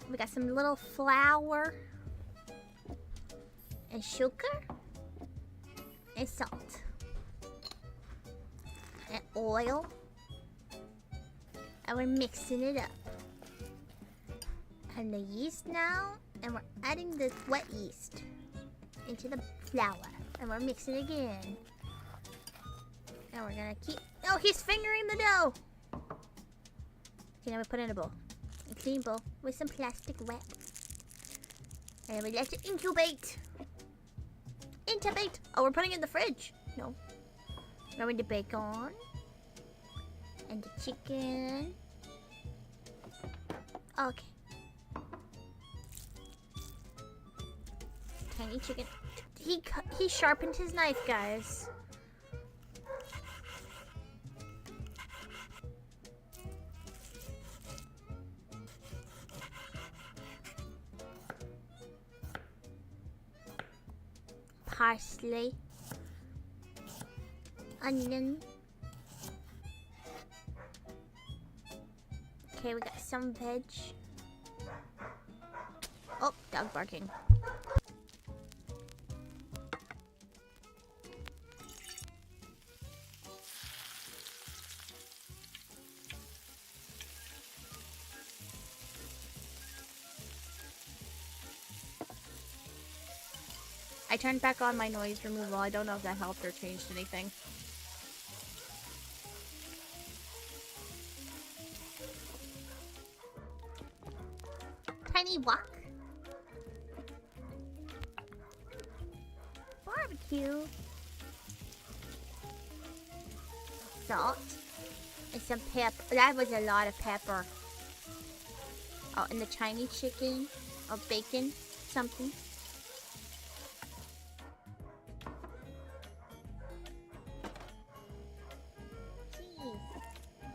We got some little flour. And sugar. And salt. And oil. And we're mixing it up. And the yeast now. And we're adding the wet yeast into the flour. And we're mixing again. And we're gonna keep... Oh, he's fingering the dough! Okay, now we put it in a bowl. A clean bowl with some plastic wrap. And we let it incubate. Incubate! Oh, we're putting it in the fridge. No. Now with the bacon. And the chicken. Okay. Tiny chicken. He sharpened his knife, guys. Parsley, onion. Okay, we got some veg. Oh, dog barking. I turned back on my noise removal. I don't know if that helped or changed anything. Tiny wok. Barbecue. Salt. And some pepper. That was a lot of pepper. Oh, and the Chinese chicken. Or bacon. Something.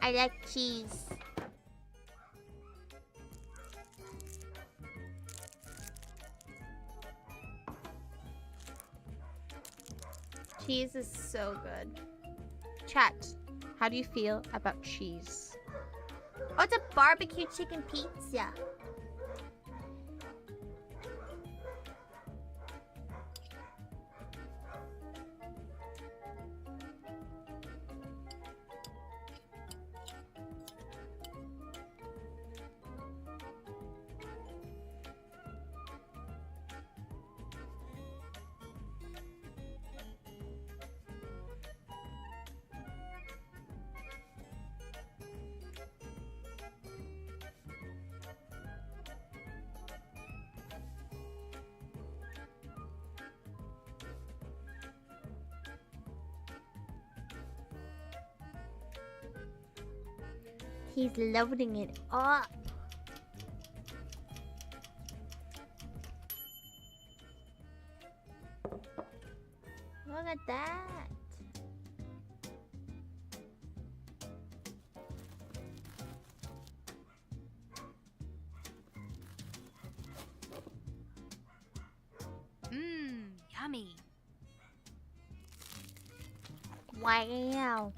I like cheese. Cheese is so good. Chat, how do you feel about cheese? Oh, it's a barbecue chicken pizza. He's loading it up. Look at that. Mmm, yummy. Wow.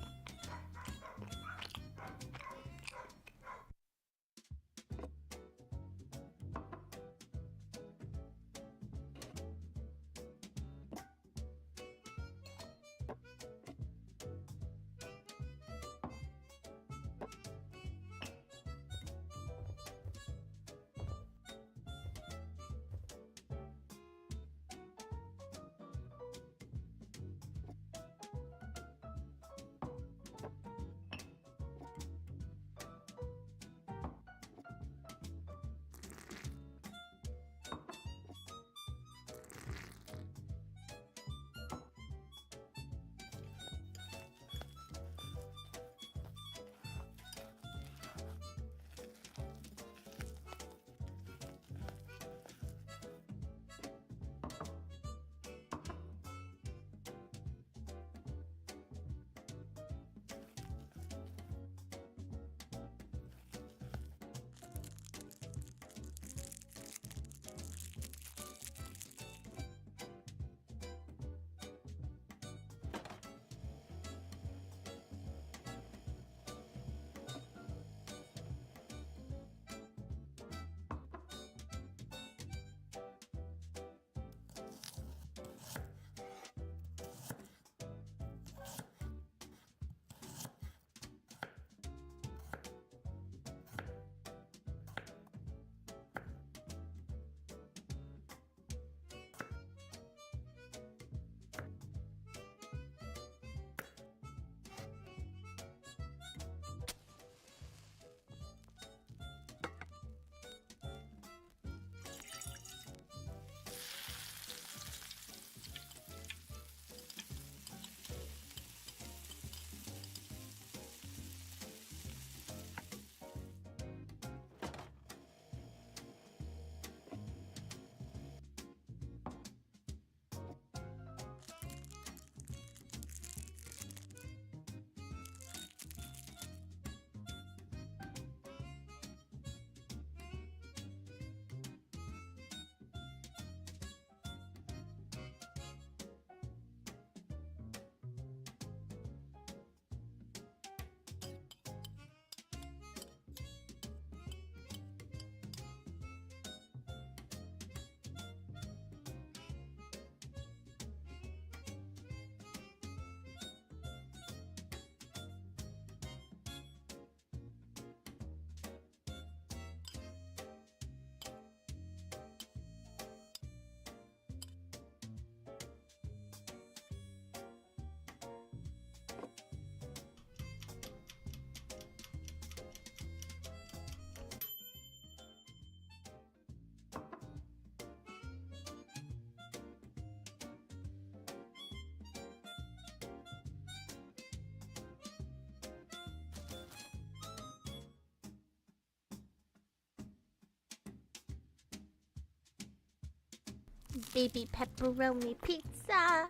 Baby pepperoni pizza.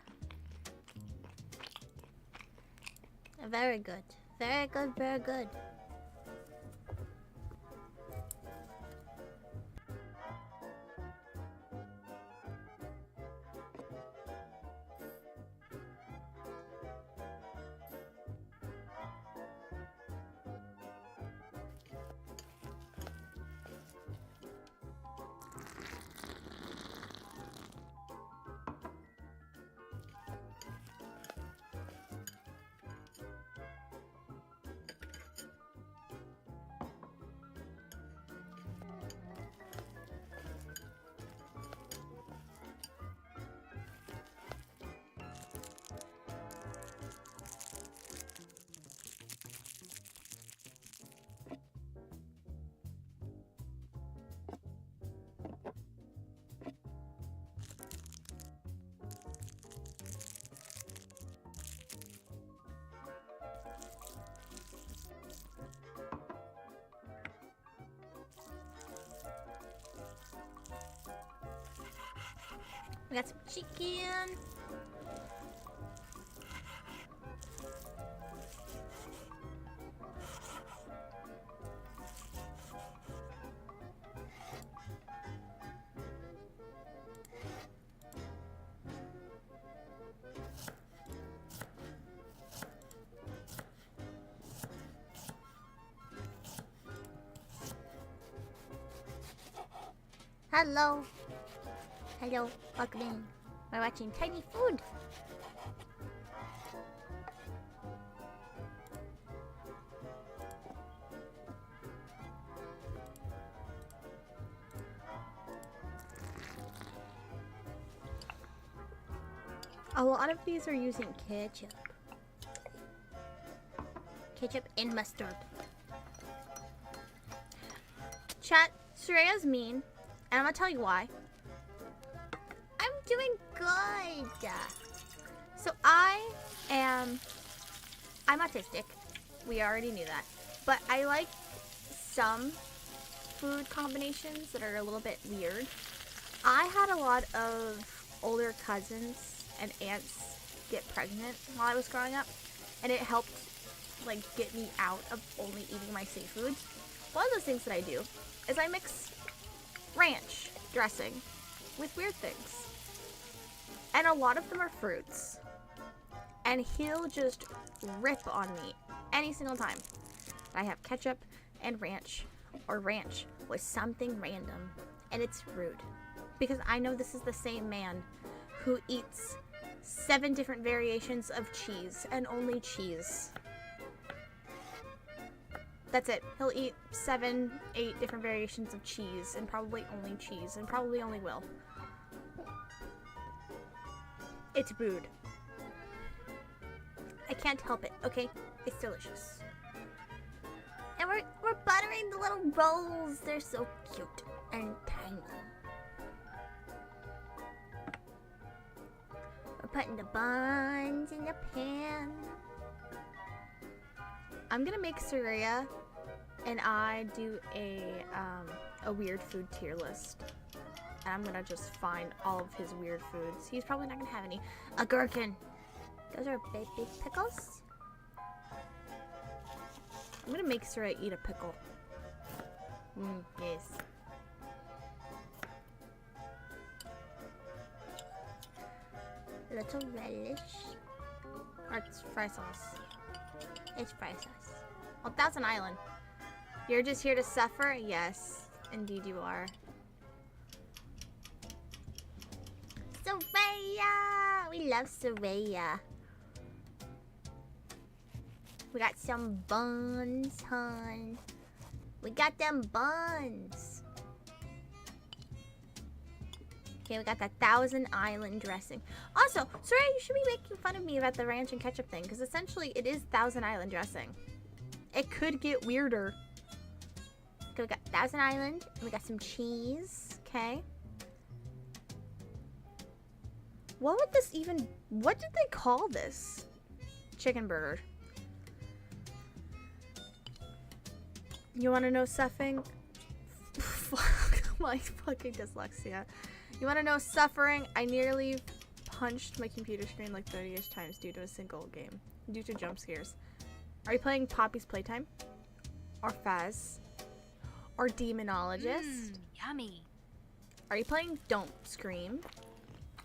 Very good. Very good, very good. We got some chicken. Hello. Hello. Welcome in. We're watching Tiny Food. A lot of these are using ketchup. Ketchup and mustard. Chat, Soraya's mean. And I'm gonna tell you why. I'm doing good. So I'm autistic. We already knew that. But I like some food combinations that are a little bit weird. I had a lot of older cousins and aunts get pregnant while I was growing up. And it helped like get me out of only eating my safe foods. One of those things that I do is I mix ranch dressing with weird things. And a lot of them are fruits. And he'll just rip on me any single time I have ketchup and ranch, or ranch with something random. And it's rude. Because I know this is the same man who eats 7 different variations of cheese and only cheese. That's it. He'll eat 7, 8 different variations of cheese and probably only cheese and probably only will. It's rude. I can't help it, okay? It's delicious. And we're buttering the little rolls. They're so cute and tiny. We're putting the buns in the pan. I'm gonna make Soraya and I do a weird food tier list. And I'm gonna just find all of his weird foods. He's probably not gonna have any. A gherkin. Those are big pickles. I'm gonna make Soraya eat a pickle. Yes. Little relish. Or it's fry sauce. It's fry sauce. Oh, Thousand Island. You're just here to suffer? Yes, indeed you are. Soraya! We love Soraya. We got some buns, hon. We got them buns. Okay, we got that Thousand Island dressing. Also, Soraya, you should be making fun of me about the ranch and ketchup thing, because essentially it is Thousand Island dressing. It could get weirder. Okay, we got Thousand Island, and we got some cheese, okay? What would this even, what did they call this? Chicken burger. You want to know suffering? Fuck, my fucking dyslexia. You want to know suffering? I nearly punched my computer screen like 30-ish times due to a single game. Due to jump scares. Are you playing Poppy's Playtime? Or Faz? Or Demonologist? Yummy. Are you playing Don't Scream?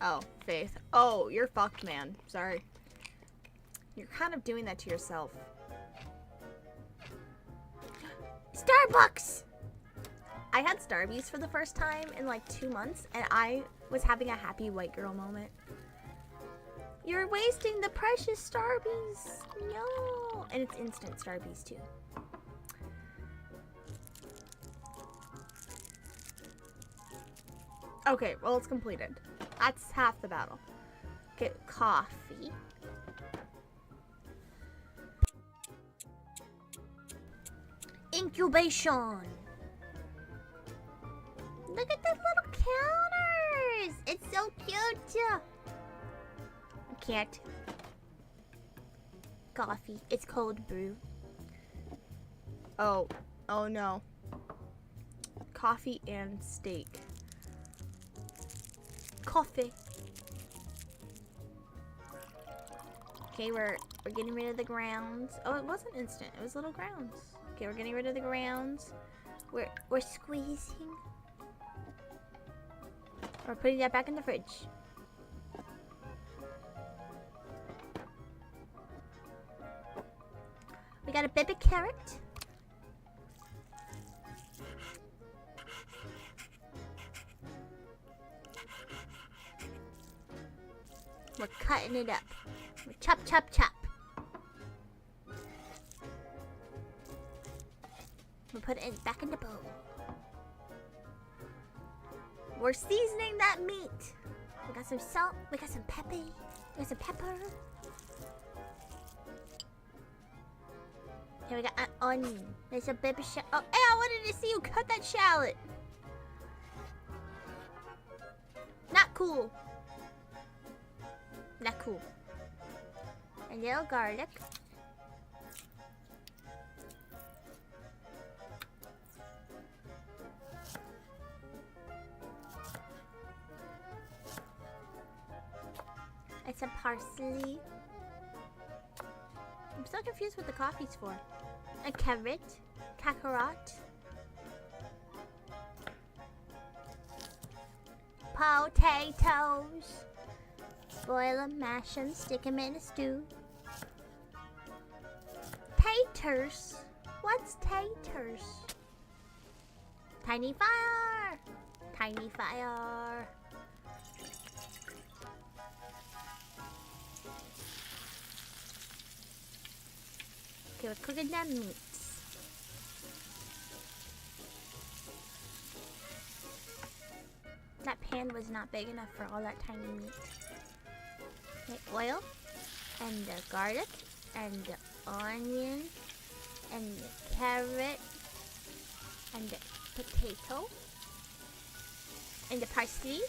Oh, Faith. Oh, you're fucked, man. Sorry. You're kind of doing that to yourself. Starbucks! I had Starbies for the first time in like 2 months, and I was having a happy white girl moment. You're wasting the precious Starbies. No. And it's instant Starbies too. Okay, well, it's completed. That's half the battle. Get coffee. Incubation. Look at the little counters. It's so cute. I can't. Coffee. It's cold brew. Oh. Oh no. Coffee and steak. Coffee. Okay, we're getting rid of the grounds. Oh, it wasn't instant. It was little grounds. Okay, we're getting rid of the grounds. We're squeezing. We're putting that back in the fridge. We got a baby carrot. We're cutting it up. We're chop, chop, chop. We'll put it back in the bowl. We're seasoning that meat. We got some salt. We got some pepper. We got some pepper. Here we got an onion. There's a baby shallot. Oh, hey, I wanted to see you cut that shallot. Not cool. Not cool. A little garlic. And some parsley. I'm so confused what the coffee's for. A carrot. Kakarot. Potatoes. Boil them, mash them, stick them in a stew. Taters? What's taters? Tiny fire! Tiny fire. Okay, we're cooking them meats. That pan was not big enough for all that tiny meat. Okay, oil, and the garlic, and the onion, and the carrot, and the potato, and the parsley.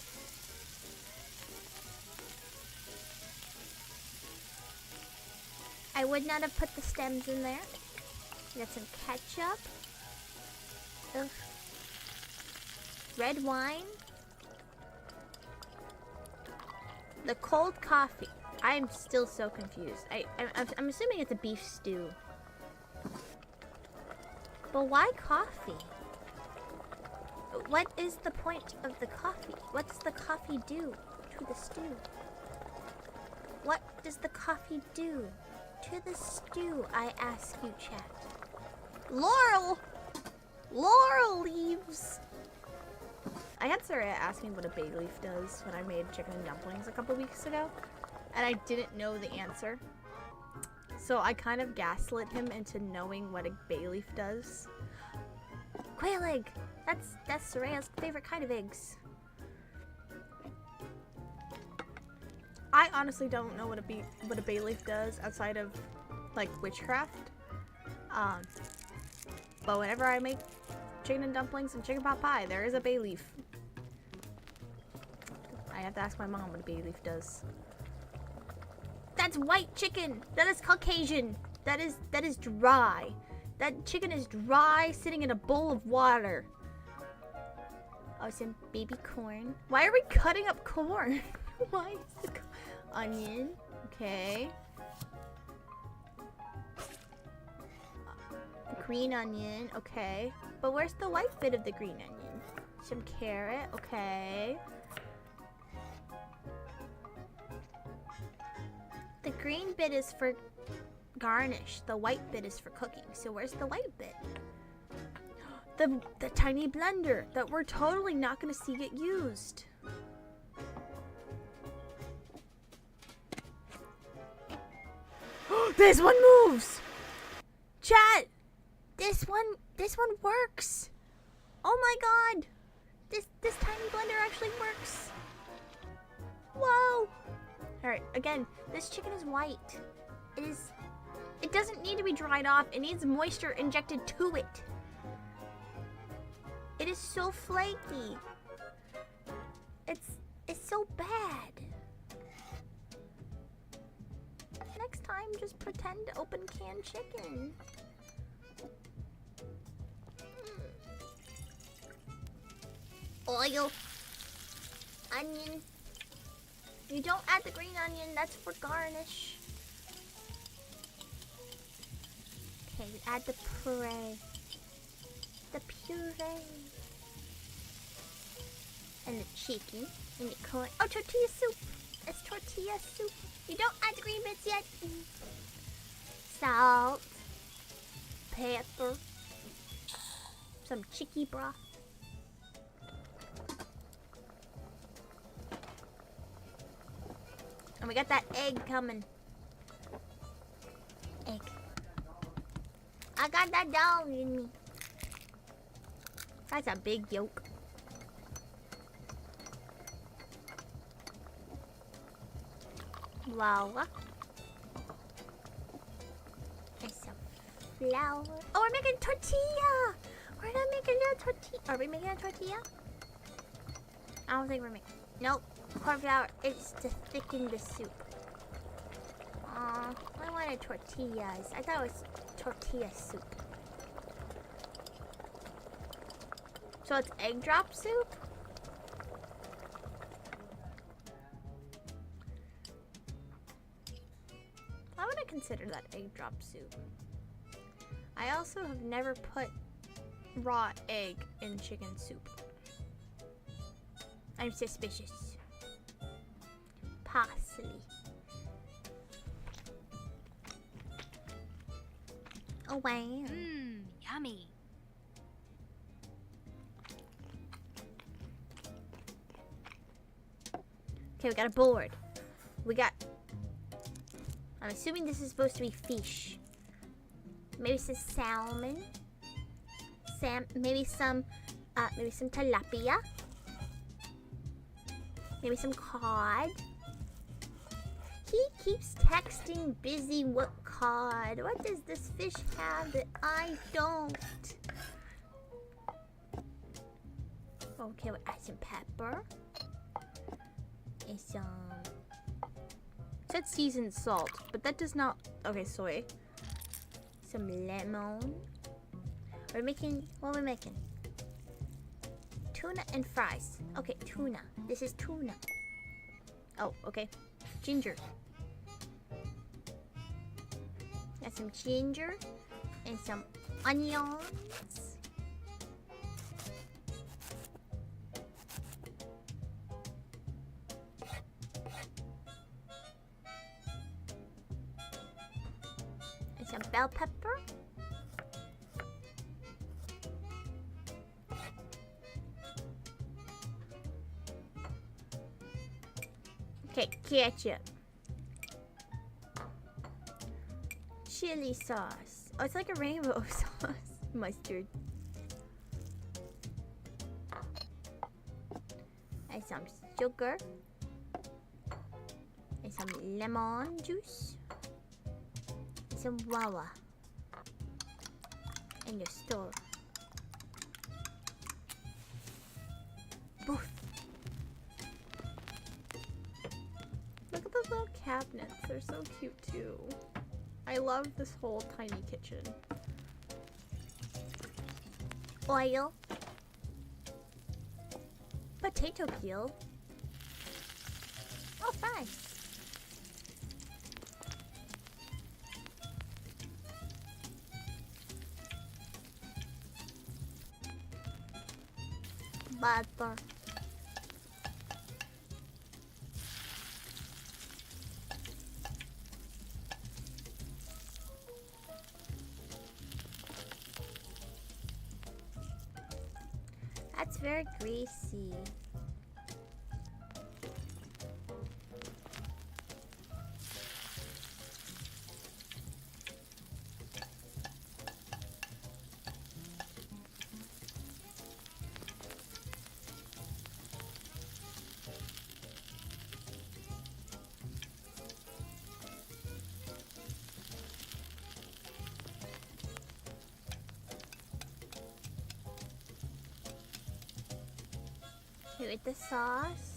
I would not have put the stems in there. We got some ketchup. Ugh. Red wine. The cold coffee. I'm still so confused. I'm assuming it's a beef stew. But why coffee? What is the point of the coffee? What does the coffee do to the stew? What does the coffee do to the stew, I ask you, chat? Laurel! Laurel leaves! I had Sarah ask me what a bay leaf does when I made chicken and dumplings a couple weeks ago, and I didn't know the answer. So I kind of gaslit him into knowing what a bay leaf does. Quail egg! That's Soraya's favorite kind of eggs. I honestly don't know what a bay leaf does outside of like witchcraft. But whenever I make chicken and dumplings and chicken pot pie, there is a bay leaf. I have to ask my mom what a bay leaf does. That's white chicken. That is Caucasian. That is dry. That chicken is dry, sitting in a bowl of water. Oh, some baby corn. Why are we cutting up corn? Why is the onion? Okay. Green onion. Okay. But where's the white bit of the green onion? Some carrot. Okay. The green bit is for garnish. The white bit is for cooking. So where's the white bit? The tiny blender that we're totally not going to see get used. This one moves! Chat! This one works! Oh my god! This tiny blender actually works! Whoa! Alright, again, this chicken is white. It doesn't need to be dried off. It needs moisture injected to it. It is so flaky. It's so bad. Next time, just pretend to open canned chicken. Oil. Onion. You don't add the green onion, that's for garnish. Okay, we add the puree. The puree. And the chicken. And the corn. Oh, tortilla soup. It's tortilla soup. You don't add green bits yet. Salt. Pepper. Some chicky broth. And we got that egg coming. Egg. I got that dog in me. That's a big yolk. Flour. And some flour. Oh, we're making tortilla! We're not making a tortilla. Are we making a tortilla? I don't think we're making. Nope. Corn flour. It's to thicken the soup. Aw, I wanted tortillas. I thought it was tortilla soup. So it's egg drop soup? I want to consider that egg drop soup. I also have never put raw egg in chicken soup. I'm suspicious. Parsley. Oh wow. Mmm, yummy. Okay, we got a board. We got... I'm assuming this is supposed to be fish. Maybe some salmon. Maybe some tilapia. Maybe some cod. He keeps texting busy what cod. What does this fish have that I don't? Okay, we'll add some pepper. And some... It said seasoned salt, but that does not... Okay, soy. Some lemon. We're making... What are we making? Tuna and fries. Okay, tuna. This is tuna. Oh, okay. Ginger. Got some ginger and some onions. And some bell pepper. Okay, ketchup. Chili sauce. Oh, it's like a rainbow sauce. Mustard. And some sugar. And some lemon juice. And some wawa. And your store. Boof. Look at those little cabinets. They're so cute too. I love this whole tiny kitchen. Oil. Potato peel. Oh, fries. Butter. That's very greasy. Okay, with the sauce.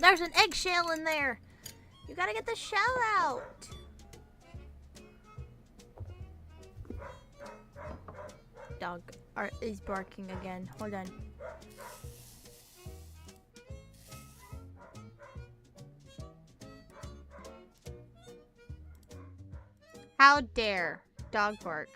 There's an eggshell in there. You gotta get the shell out. Dog is barking again. Hold on. How dare dog bark?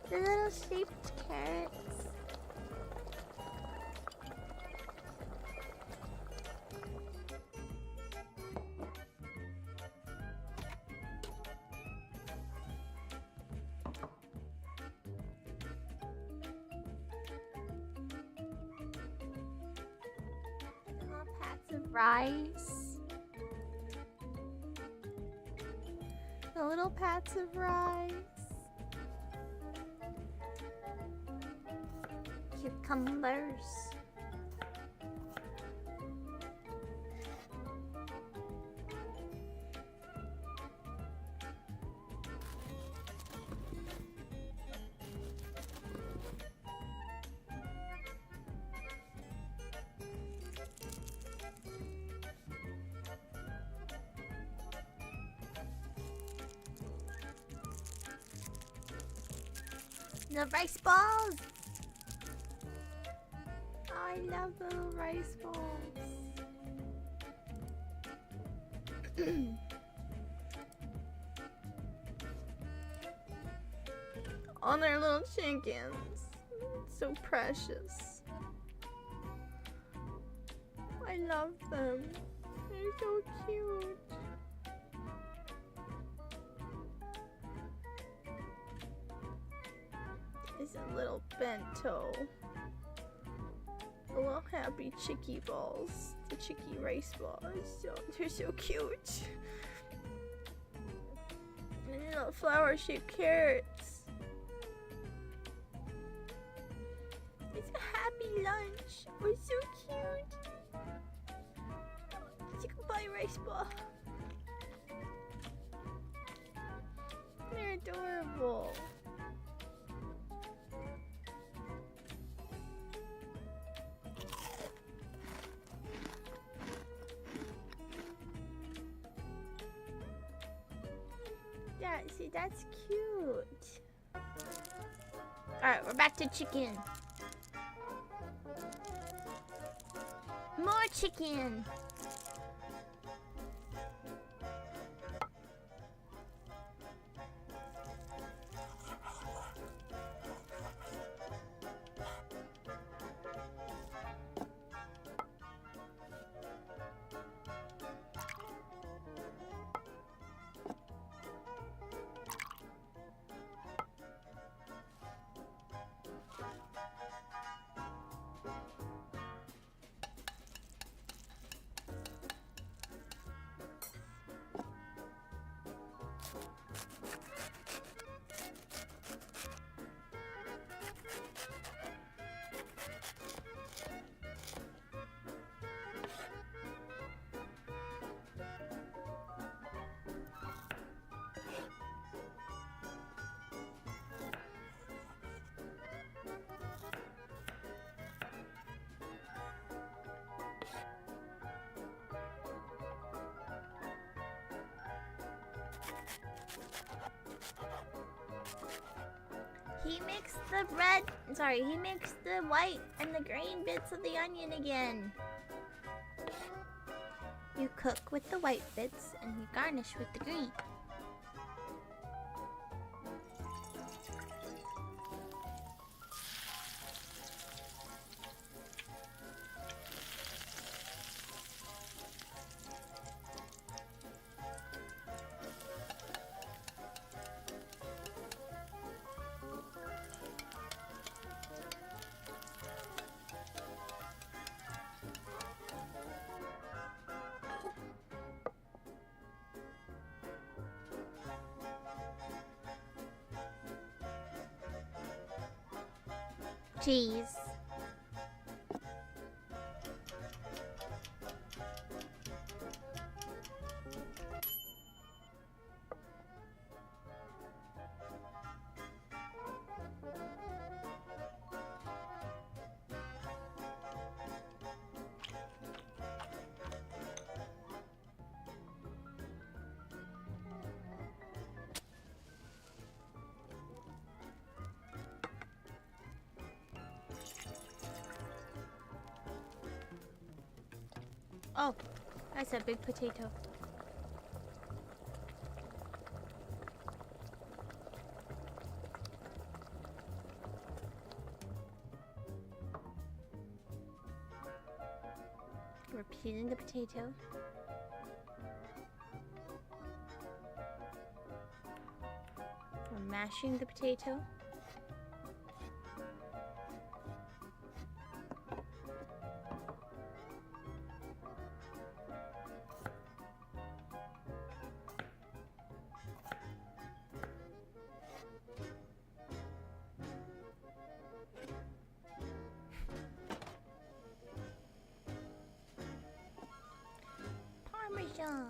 The little shaped carrots. Little pats of rice. The little pats of rice. Cucumbers. The rice balls. I love the little rice balls. All their little chickens. So precious. I love them. They're so cute. It's a little bento. The little happy chicky balls. The chicky rice balls. They're so cute. And little flower-shaped carrots. It's a happy lunch. Oh, it's so cute. You can buy a rice ball. They're adorable. Yeah, see, that's cute. Alright, we're back to chicken. More chicken. He mixed the red, sorry, he mixed the white and the green bits of the onion again. You cook with the white bits and you garnish with the green. Cheese. Oh, that's a big potato. We're peeling the potato. We're mashing the potato. Parmesan.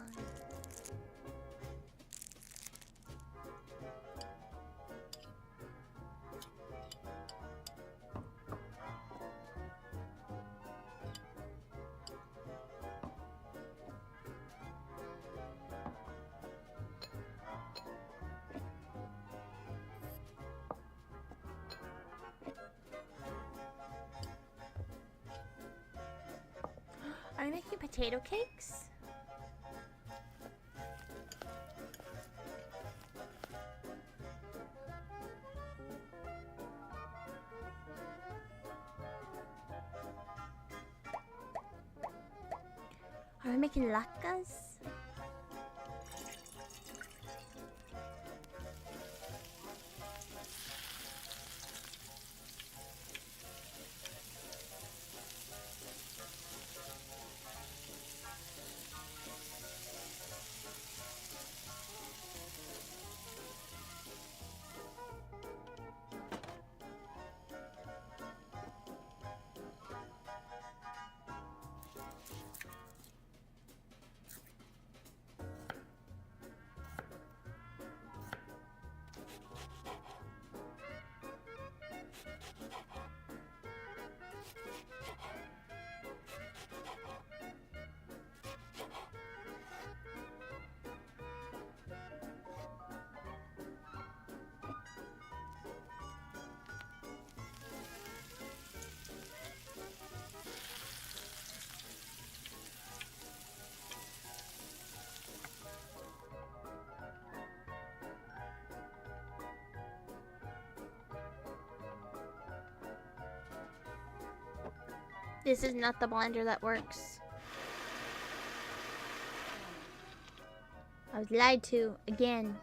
Are you making potato cakes? Are we making latkes? This is not the blender that works. I was lied to again.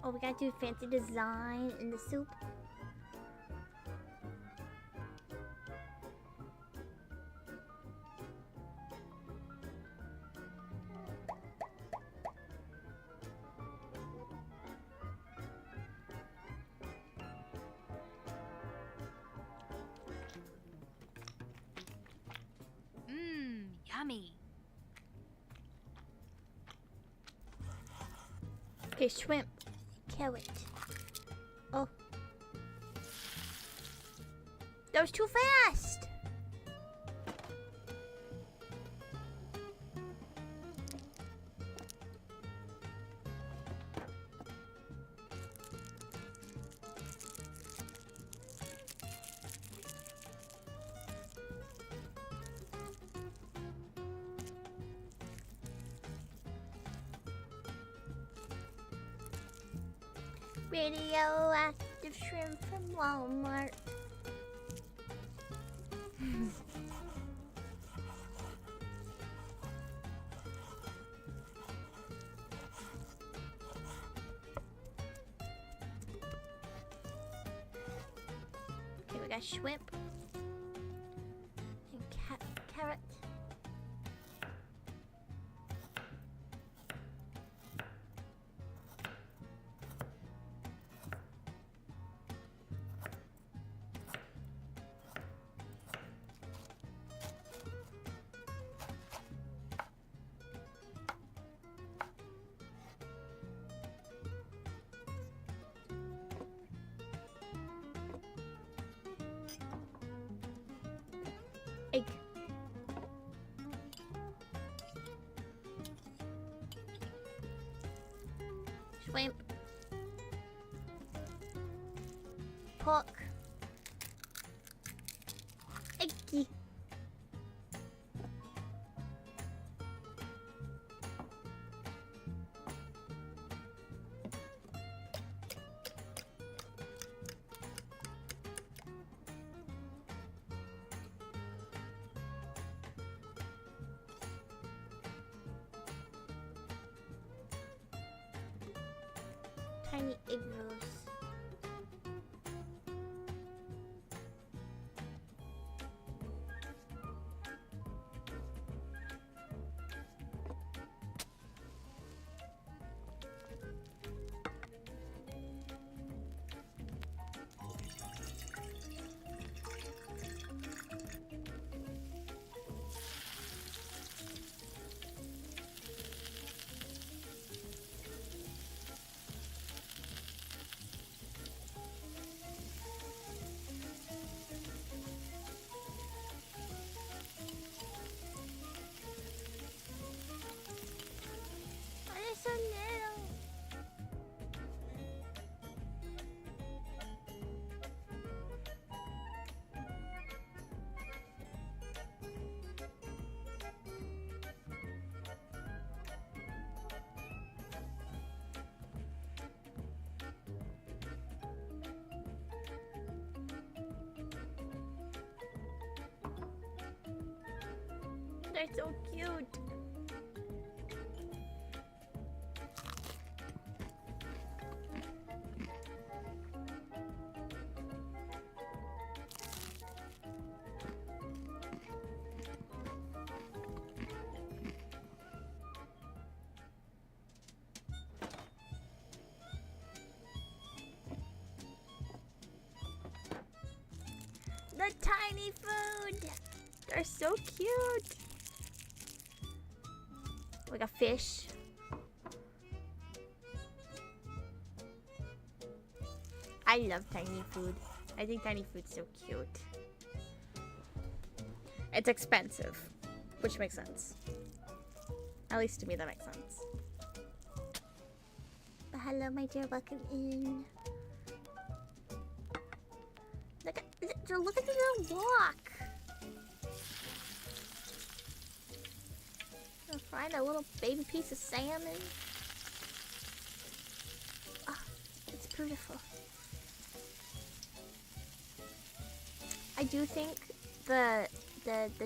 Oh, we gotta do fancy design in the soup. yummy. Okay, shrimp. Carrot. Oh. That was too fast! Radioactive shrimp from Walmart. Okay, we got shrimp and carrot. Egg. Shrimp. Pork. Eggy. Tiny egg rolls. Why are they so little? They're so cute. The tiny food. They're so cute. Like a fish. I love tiny food. I think tiny food's so cute. It's expensive, which makes sense. At least to me, that makes sense. But hello, my dear. Welcome in. Look at the little walk. I'll find a little baby piece of salmon. Oh, it's beautiful. I do think the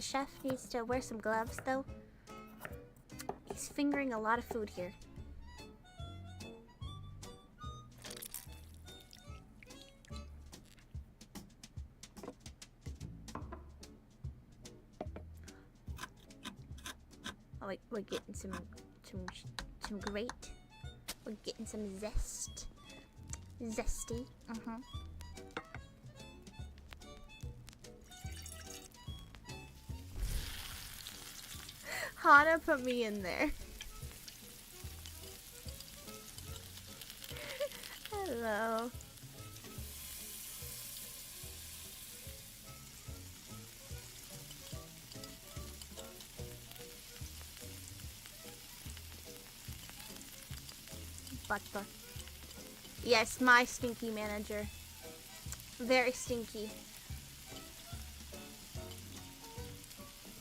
chef needs to wear some gloves though. He's fingering a lot of food here. Oh, wait, we're getting some grate. We're getting some zest. Zesty. Hana put me in there. Hello. Butt. Yes, my stinky manager. Very stinky.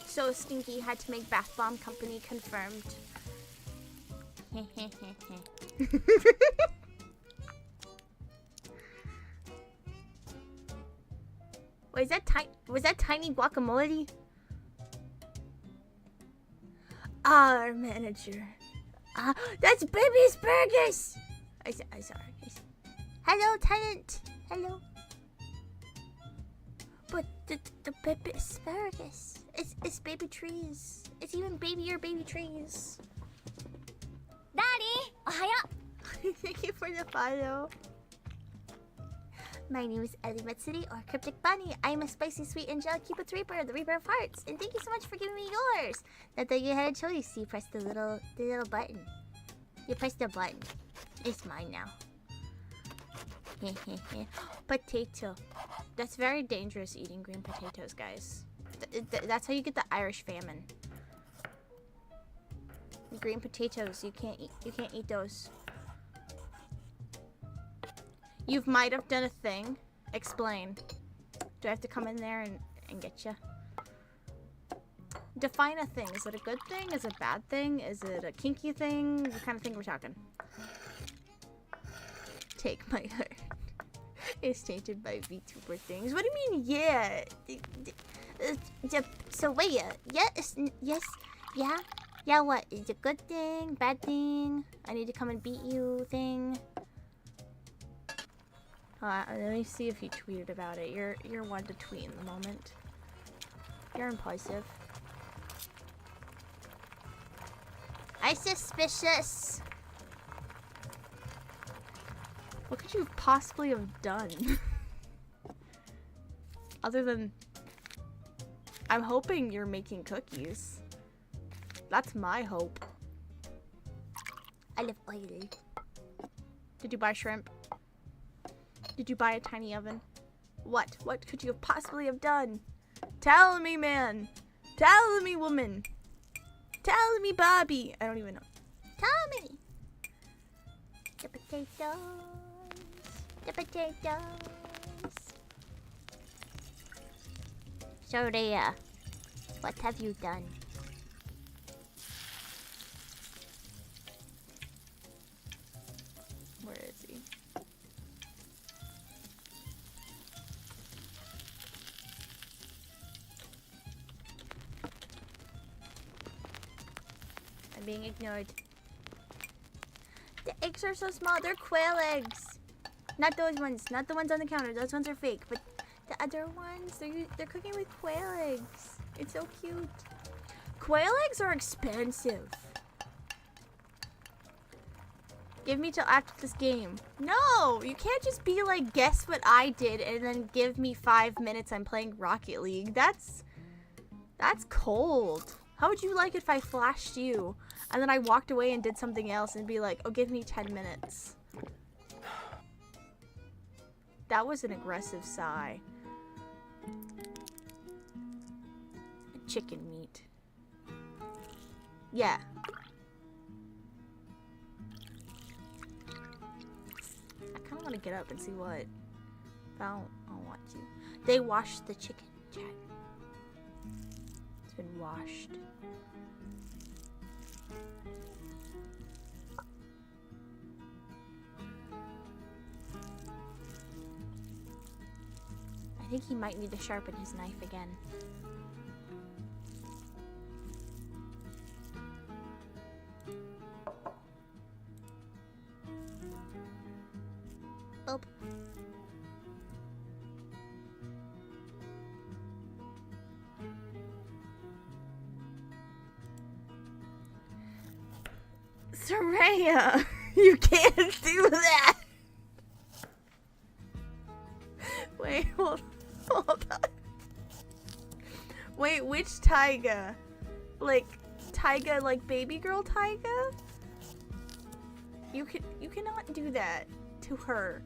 So stinky, had to make bath bomb company confirmed. Wait, was that tiny guacamole? Our manager. That's Baby Asparagus! I sorry. Hello, tenant. Hello. But the baby asparagus. It's baby trees. It's even babier baby trees. Daddy, ohayo. Thank you for the follow. My name is Ellie Matsuri, or Cryptic Bunny. I am a spicy, sweet, angelic Cupid's Reaper, the Reaper of Hearts. And thank you so much for giving me yours. Not that you had a choice. You pressed the little button. You pressed the button. It's mine now. Potato. That's very dangerous, eating green potatoes, guys. That's how you get the Irish famine. Green potatoes, you can't eat those. You might have done a thing. Explain. Do I have to come in there and get you? Define a thing. Is it a good thing? Is it a bad thing? Is it a kinky thing? What kind of thing we're talking? Take my heart. It's tainted by VTuber things. What do you mean, yeah? So wait, yes, yeah, what? Is it a good thing? Bad thing? I need to come and beat you thing? Let me see if you tweeted about it. You're one to tweet in the moment. You're impulsive. I'm suspicious. What could you possibly have done? Other than... I'm hoping you're making cookies. That's my hope. I live oily. Did you buy shrimp? Did you buy a tiny oven? What? What could you have possibly have done? Tell me, man. Tell me, woman. Tell me, Bobby. I don't even know. Tell me. The potatoes. The potatoes. So, Rhea, what have you done? Where is he? I'm being ignored. The eggs are so small. They're quail eggs. Not those ones. Not the ones on the counter. Those ones are fake. But the other ones, they're cooking with quail eggs. It's so cute. Quail eggs are expensive. Give me till after this game. No, you can't just be like, guess what I did, and then give me 5 minutes I'm playing Rocket League. That's cold. How would you like it if I flashed you, and then I walked away and did something else and be like, oh, give me 10 minutes. That was an aggressive sigh. Chicken meat. Yeah. I kind of want to get up and see what. But I don't want to. They washed the chicken, chat. It's been washed. I think he might need to sharpen his knife again. Boop. Soraya, you can't do that. Wait, hold on. Wait, which taiga? Like, Taiga, like baby girl Taiga? You cannot do that to her.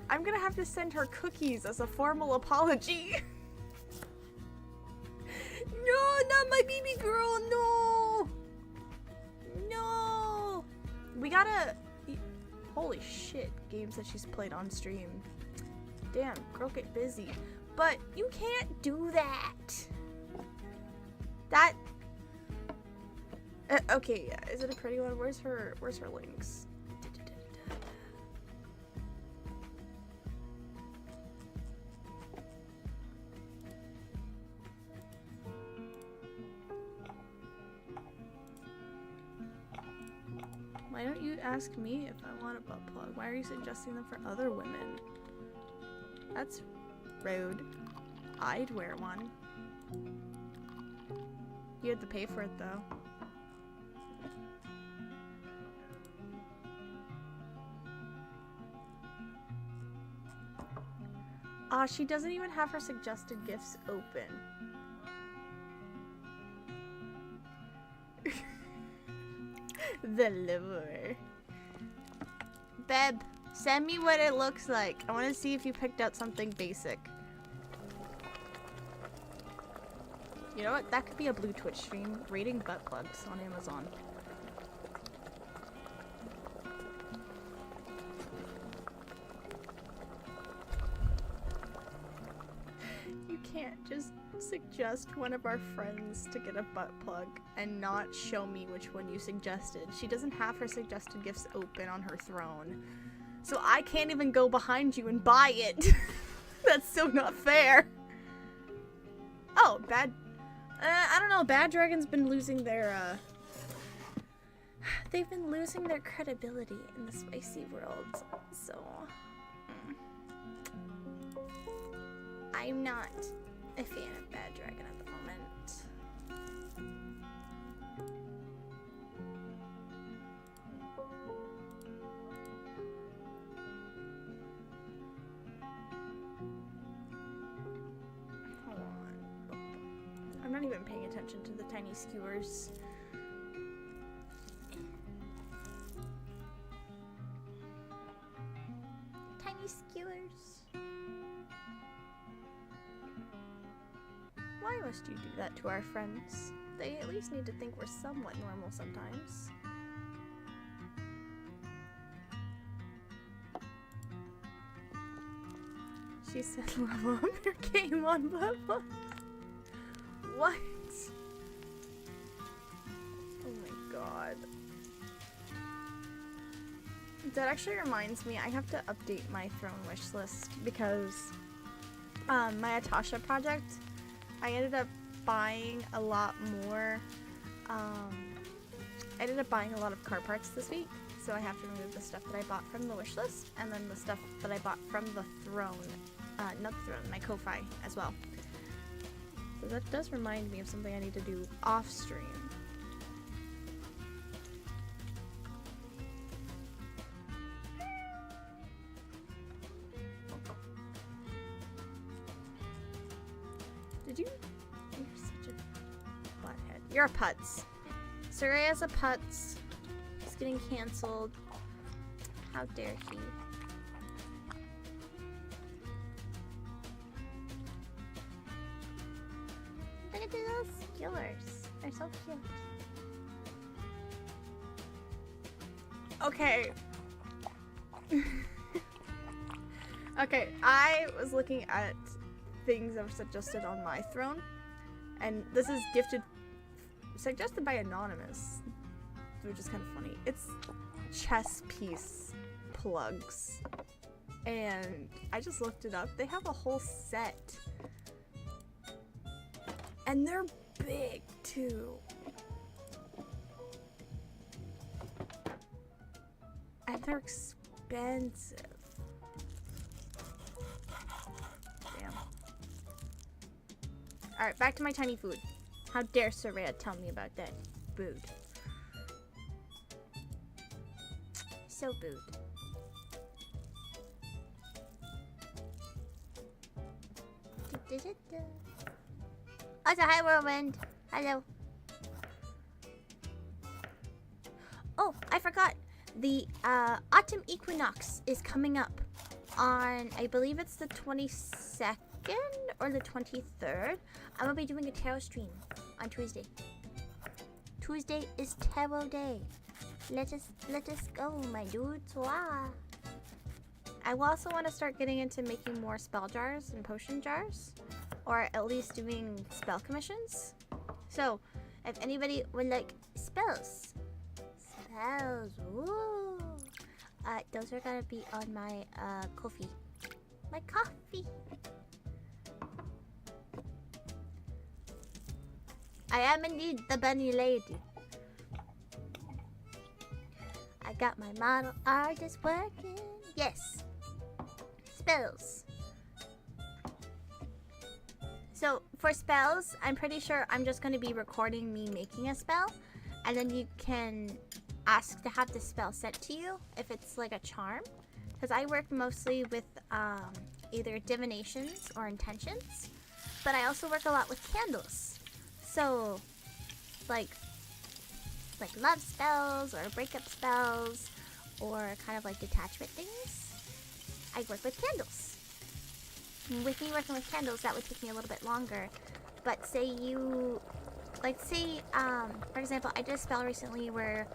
I'm gonna have to send her cookies as a formal apology. No, not my baby girl, no! No! We gotta... Holy shit, games that she's played on stream. Damn, girl get busy. But you can't do that! That... okay, is it a pretty one? Where's her links? Why don't you ask me if I want a butt plug? Why are you suggesting them for other women? That's rude. I'd wear one. You had to pay for it though. Ah, she doesn't even have her suggested gifts open. The liver. Beb, send me what it looks like. I want to see if you picked out something basic. You know what? That could be a blue Twitch stream. Rating butt plugs on Amazon. You can't just suggest one of our friends to get a butt plug and not show me which one you suggested. She doesn't have her suggested gifts open on her throne. So I can't even go behind you and buy it. That's so not fair. Oh, bad... I don't know, Bad Dragon's been losing their, they've been losing their credibility in the spicy world, so... I'm not a fan of Bad Dragon at the moment. Hold on. I'm not even paying attention to the tiny skewers. Tiny skewers. Why must you do that to our friends? They at least need to think we're somewhat normal sometimes. She said level up your game on Bubba. What? Oh my god. That actually reminds me, I have to update my throne wish list because my Atasha project, I ended up buying a lot more, I ended up buying a lot of car parts this week, so I have to remove the stuff that I bought from the wish list, and then the stuff that I bought from the throne, not the throne, my Ko-Fi as well. So that does remind me of something I need to do off stream. Did you? You're such a butthead. You're a putz. Soraya's a putz. He's getting cancelled. How dare he? Look at these little skewers. They're so cute. Okay. Okay, I was looking at things that were suggested on my throne, and this is suggested by Anonymous, which is kind of funny. It's chess piece plugs, and I just looked it up. They have a whole set, and they're big too, and they're expensive. Alright, back to my tiny food. How dare Soraya tell me about that food? So booed. Also, hi Whirlwind. Hello. Oh, I forgot. The autumn equinox is coming up on, I believe it's the 22nd or the 23rd. I'm gonna be doing a tarot stream on Tuesday. Tuesday is tarot day. Let us go, my dudes. Wow. I also want to start getting into making more spell jars and potion jars, or at least doing spell commissions. So, if anybody would like spells, ooh, those are gonna be on my coffee. My coffee. I am indeed the bunny lady. I got my model artist working. Yes. Spells. So for spells, I'm pretty sure I'm just going to be recording me making a spell, and then you can ask to have the spell sent to you if it's like a charm, because I work mostly with either divinations or intentions, but I also work a lot with candles. So like love spells or breakup spells or kind of like detachment things, I work with candles. With me working with candles, that would take me a little bit longer. But say you, like say, for example, I did a spell recently where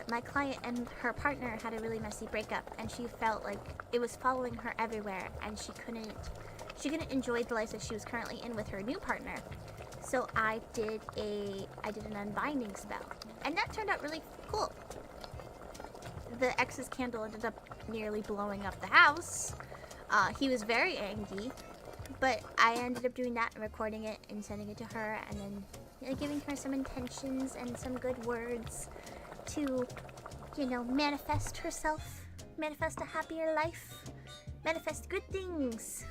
my client and her partner had a really messy breakup, and she felt like it was following her everywhere, and she couldn't enjoy the life that she was currently in with her new partner. So I did an unbinding spell, and that turned out really cool. The ex's candle ended up nearly blowing up the house. He was very angry, but I ended up doing that and recording it and sending it to her, and then giving her some intentions and some good words to, manifest herself, manifest a happier life, manifest good things.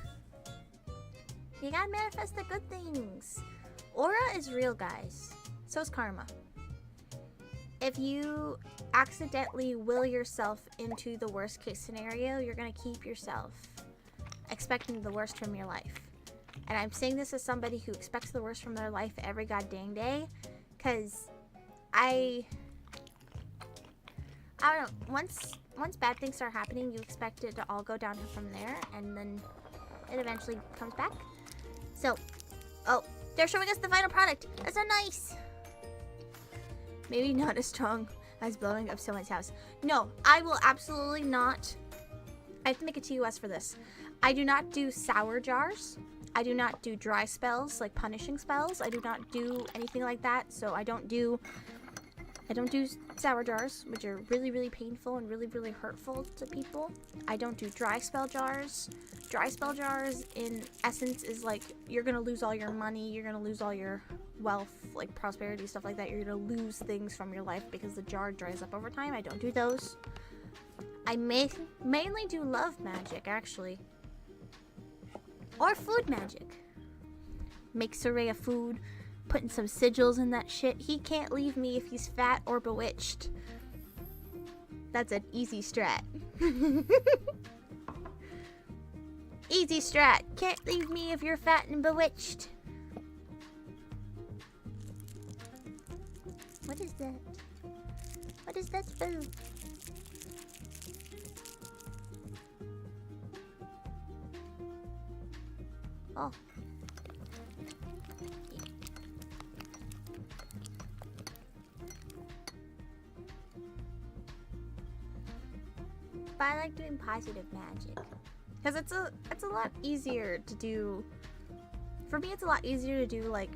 You gotta manifest the good things. Aura is real, guys. So is karma. If you accidentally will yourself into the worst case scenario, you're gonna keep yourself expecting the worst from your life. And I'm saying this as somebody who expects the worst from their life every goddamn day, because I don't know, once bad things start happening, you expect it to all go downhill from there, and then it eventually comes back. So, oh, they're showing us the final product. That's so nice. Maybe not as strong as blowing up someone's house. No, I will absolutely not. I have to make a TOS for this. I do not do sour jars. I do not do dry spells, like punishing spells. I do not do anything like that. So I don't do sour jars, which are really, really painful and really, really hurtful to people. I don't do dry spell jars. Dry spell jars, in essence, is like you're gonna lose all your money, you're gonna lose all your wealth, like prosperity, stuff like that. You're gonna lose things from your life because the jar dries up over time. I don't do those. I mainly do love magic, actually. Or food magic. Make Soraya food, putting some sigils in that shit. He can't leave me if he's fat or bewitched. That's an easy strat. Easy strat. Can't leave me if you're fat and bewitched. What is that? What is that spell? Oh. But I like doing positive magic, because it's a lot easier to do. For me, it's a lot easier to do like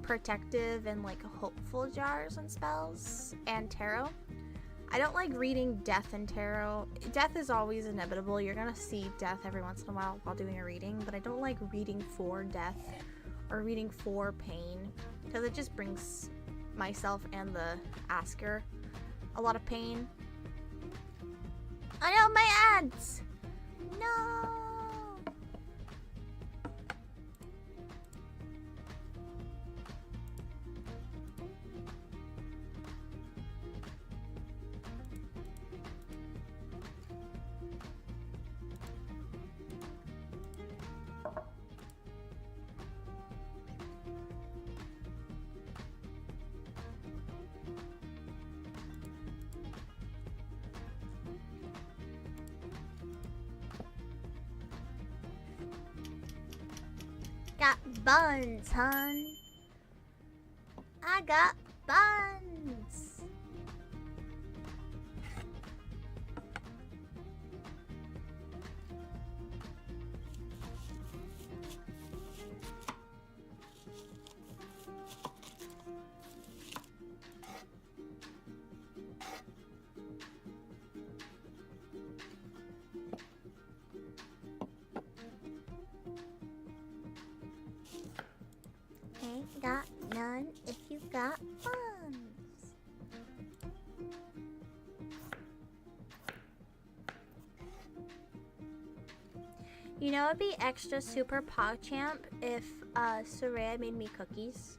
protective and like hopeful jars and spells and tarot. I don't like reading death and tarot. Death is always inevitable. You're gonna see death every once in a while doing a reading, but I don't like reading for death or reading for pain, because it just brings myself and the asker a lot of pain. I know, my ads! No! buns, hon. I got buns. Ain't got none if you got buns. You know, it'd be extra super PogChamp if Soraya made me cookies.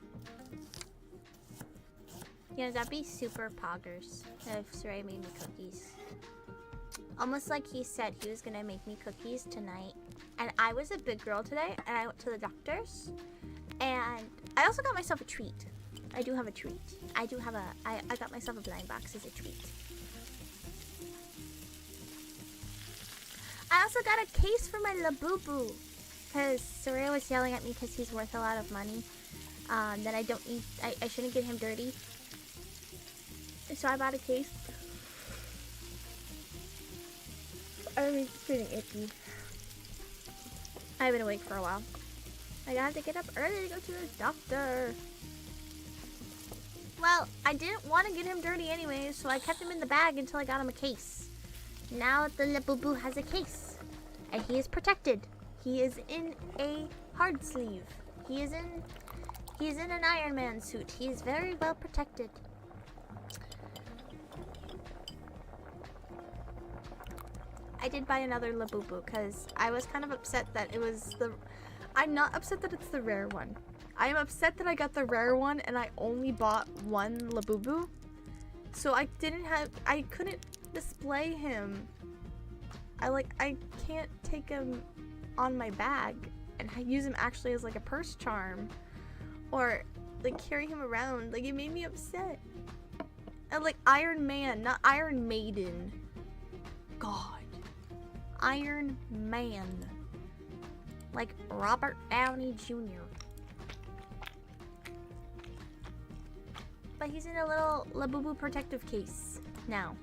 You know, that'd be super poggers if Soraya made me cookies. Almost like he said he was gonna make me cookies tonight. And I was a big girl today, and I went to the doctor's. And I also got myself a treat. I do have a treat. I got myself a blind box as a treat. I also got a case for my Labubu. Because Soraya was yelling at me because he's worth a lot of money. That I don't need, I shouldn't get him dirty. So I bought a case. I'm feeling icky. I've been awake for a while. I have to get up early to go to the doctor. Well, I didn't want to get him dirty anyways, so I kept him in the bag until I got him a case. Now the Labubu has a case, and he is protected. He is in a hard sleeve. He is in an Iron Man suit. He is very well protected. I did buy another Labubu because I was kind of upset that it was the... I'm not upset that it's the rare one. I am upset that I got the rare one and I only bought one Labubu. So I couldn't display him. I can't take him on my bag and use him actually as like a purse charm. Or like carry him around. Like it made me upset. And like Iron Man, not Iron Maiden. God. Iron Man. Like Robert Downey Jr. But he's in a little Labubu protective case now.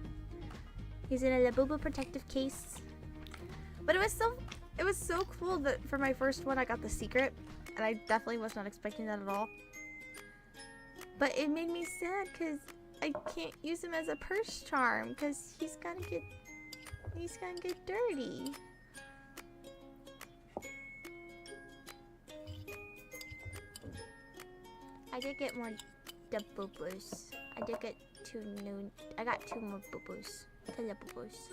He's in a Labubu protective case. But it was so cool that for my first one I got the secret. And I definitely was not expecting that at all. But it made me sad because I can't use him as a purse charm because he's gonna get dirty. I did get more boo-boos. I did get I got 2 more boo-boos. 2 boo-boos.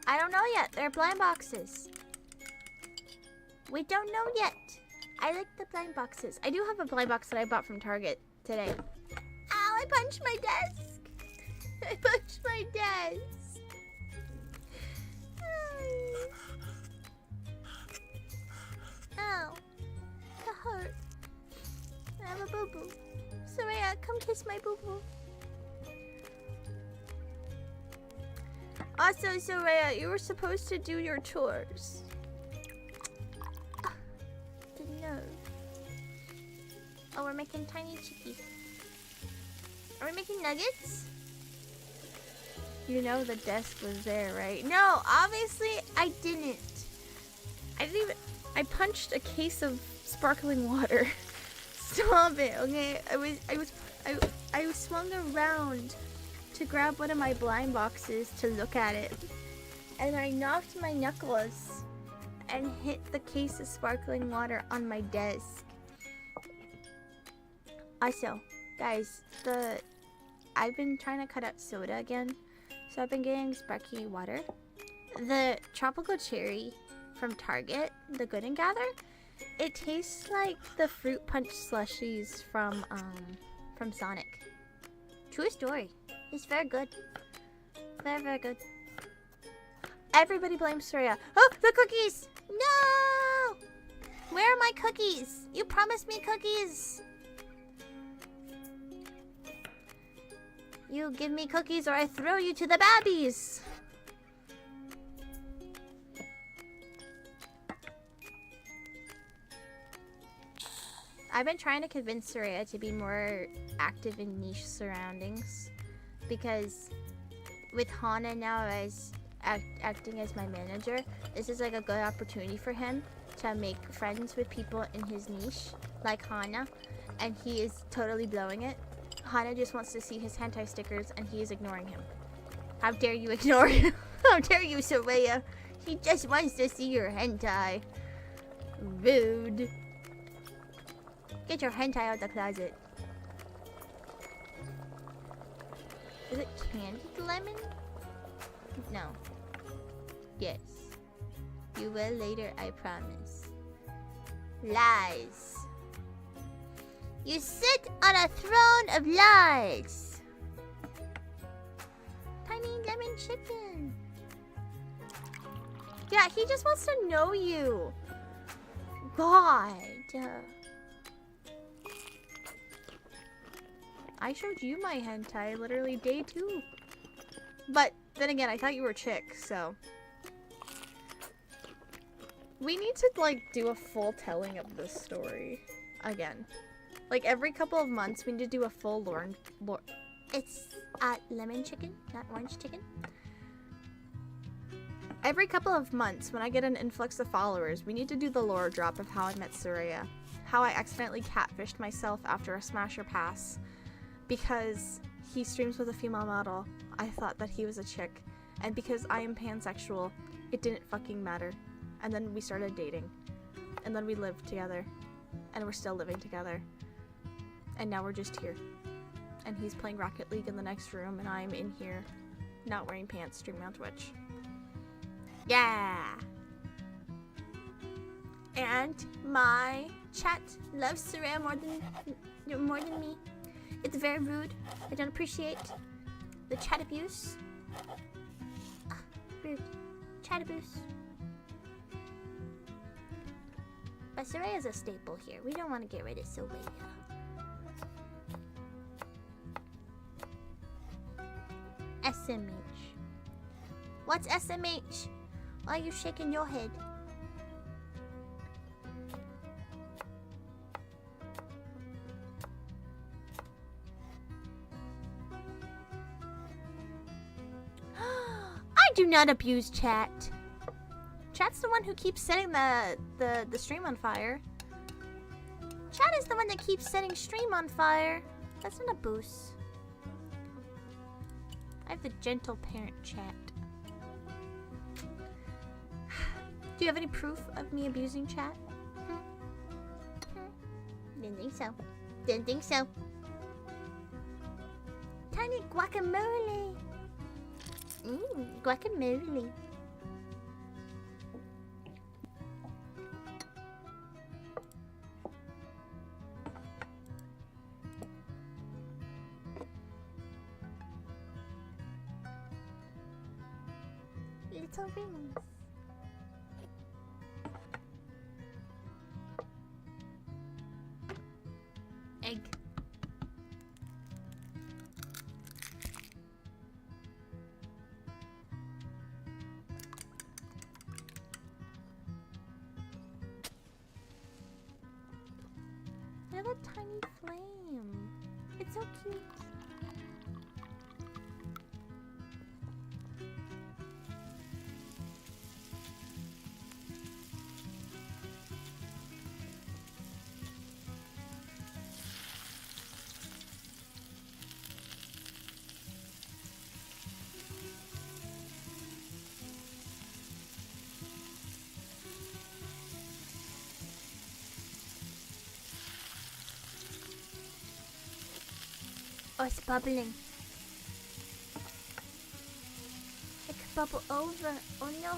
I don't know yet. They're blind boxes. We don't know yet. I like the blind boxes. I do have a blind box that I bought from Target today. Ow, I punched my desk. I punched my desk. Ow. That hurt. I have a boo-boo. Soraya, come kiss my boo-boo. Also, Soraya, you were supposed to do your chores. Didn't know. Oh, we're making tiny chicky. Are we making nuggets? You know the desk was there, right? No, obviously I didn't. I punched a case of sparkling water. Stop it, okay? I swung around to grab one of my blind boxes to look at it. And I knocked my knuckles and hit the case of sparkling water on my desk. Also, guys, I've been trying to cut out soda again. So I've been getting sparkly water. The tropical cherry from Target, the Good and Gather, it tastes like the fruit punch slushies from Sonic. True story. It's very good. Very, very good. Everybody blames Soraya. Oh, the cookies! No! Where are my cookies? You promised me cookies. You give me cookies or I throw you to the babbies. I've been trying to convince Soraya to be more active in niche surroundings because with Hana now as acting as my manager, this is like a good opportunity for him to make friends with people in his niche, like Hana, and he is totally blowing it. Hana just wants to see his hentai stickers and he is ignoring him. How dare you ignore him? How dare you, Soraya? He just wants to see your hentai. Rude. Get your hentai out of the closet. Is it candied lemon? No. Yes. You will later, I promise. Lies. You sit on a throne of lies. Tiny lemon chicken. Yeah, he just wants to know you. God. I showed you my hentai literally day 2. But then again, I thought you were chick, so. We need to, like, do a full telling of this story again. Like, every couple of months, we need to do a full lore. It's lemon chicken, not orange chicken. Every couple of months, when I get an influx of followers, we need to do the lore drop of how I met Soraya. How I accidentally catfished myself after a smasher pass. Because he streams with a female model, I thought that he was a chick. And because I am pansexual, it didn't fucking matter. And then we started dating. And then we lived together. And we're still living together. And now we're just here. And he's playing Rocket League in the next room, and I'm in here, not wearing pants, streaming on Twitch. Yeah! And my chat loves Soraya more than me. It's very rude. I don't appreciate the chat abuse. Rude. Chat abuse. But Soraya's a staple here. We don't want to get rid of Soraya. SMH. What's SMH? Why are you shaking your head? I do not abuse chat. Chat's the one who keeps setting the stream on fire. Chat is the one that keeps setting stream on fire. That's not a boost. I have the gentle parent chat. Do you have any proof of me abusing chat? Didn't think so. Didn't think so. Tiny guacamole. Guacamole. Little rings. Egg. Look at that tiny flame. It's so cute. Oh, it's bubbling. It could bubble over. Oh no.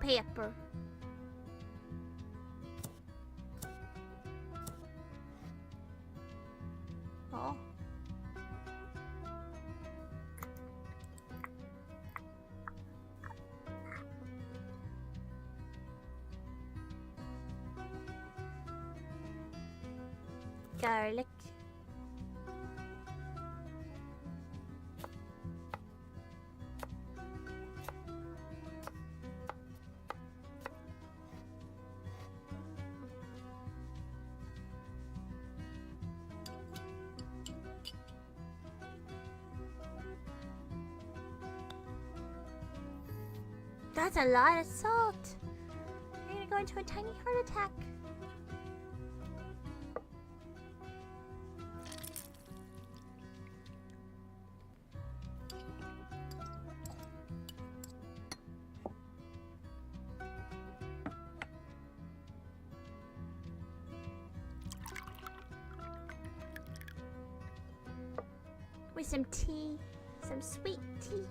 Pepper. Oh. Garlic. That's a lot of salt. You're gonna go into a tiny heart attack. With some tea, some sweet tea.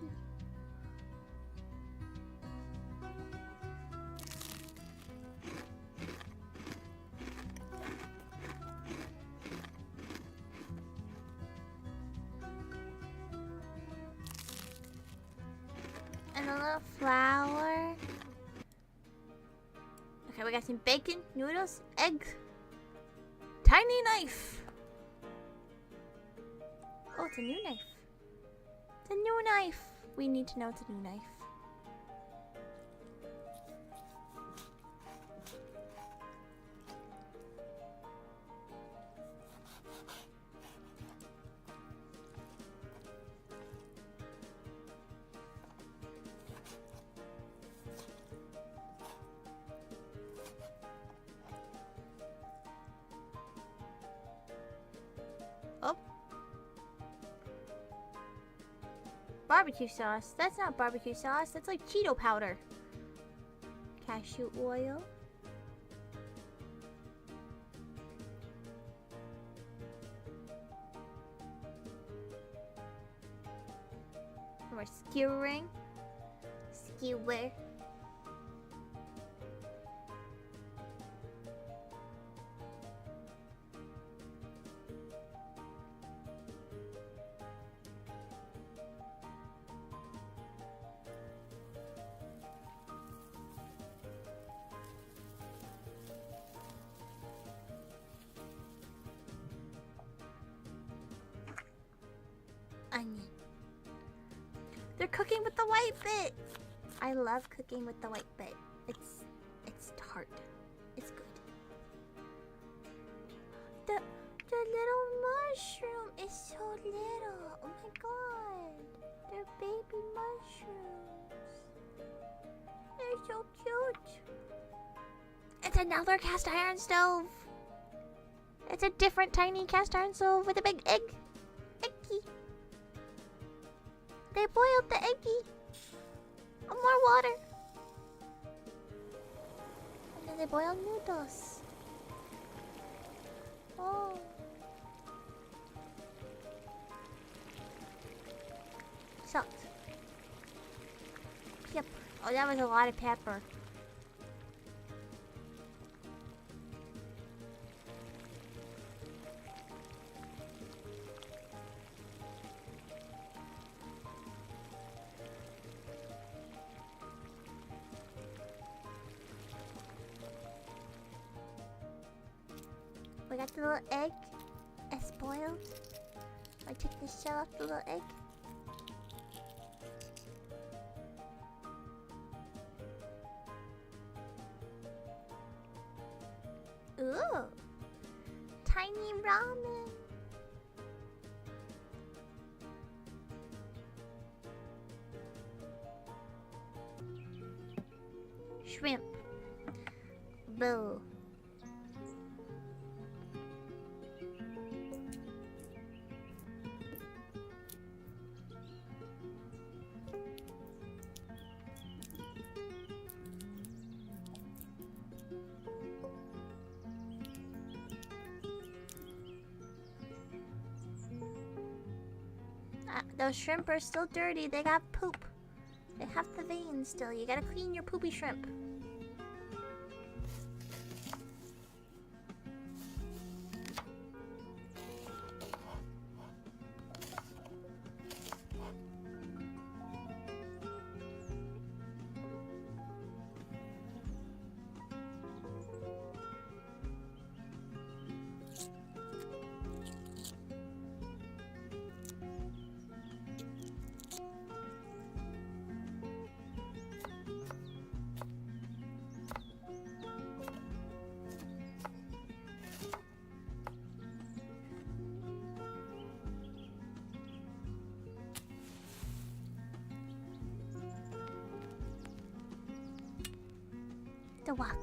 And a little flour. Okay, we got some bacon, noodles, eggs. Tiny knife. Oh, it's a new knife. It's a new knife. We need to know it's a new knife. Oh. Barbecue sauce. That's not barbecue sauce. That's like Cheeto powder. Cashew oil. We're skewering. Skewer. Onion. They're cooking with the white bit. I love cooking with the white bit. It's tart. It's good. The little mushroom is so little. Oh my god. They're baby mushrooms. They're so cute. It's another cast iron stove. It's a different tiny cast iron stove with a big egg. Eggy. They boiled the eggy. More water. And then they boiled noodles. Oh. Salt. Pepper. Oh, that was a lot of pepper. We got the little egg. It's boiled. I took the shell off the little egg. Ooh. Tiny ramen. Shrimp. Boo. Those shrimp are still dirty. They got poop. They have the veins still. You gotta clean your poopy shrimp. the wok.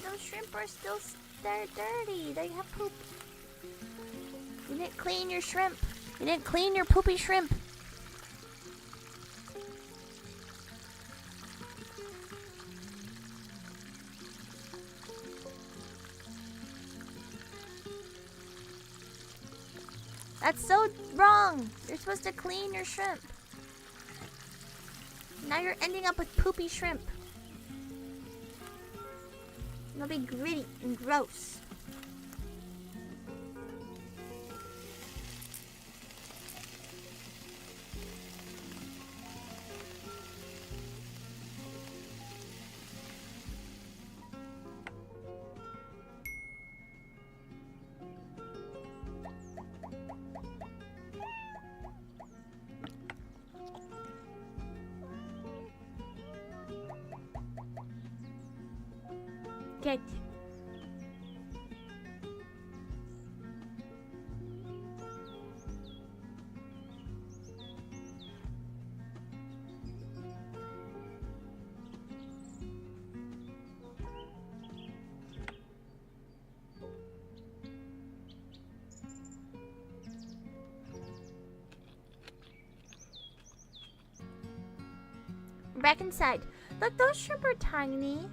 Those shrimp are still, they're dirty. They have poop. You didn't clean your shrimp. You didn't clean your poopy shrimp. That's so wrong. You're supposed to clean your shrimp. Now you're ending up with poopy shrimp. It'll be gritty and gross. Good. We're back inside. Look, those shrimp are tiny.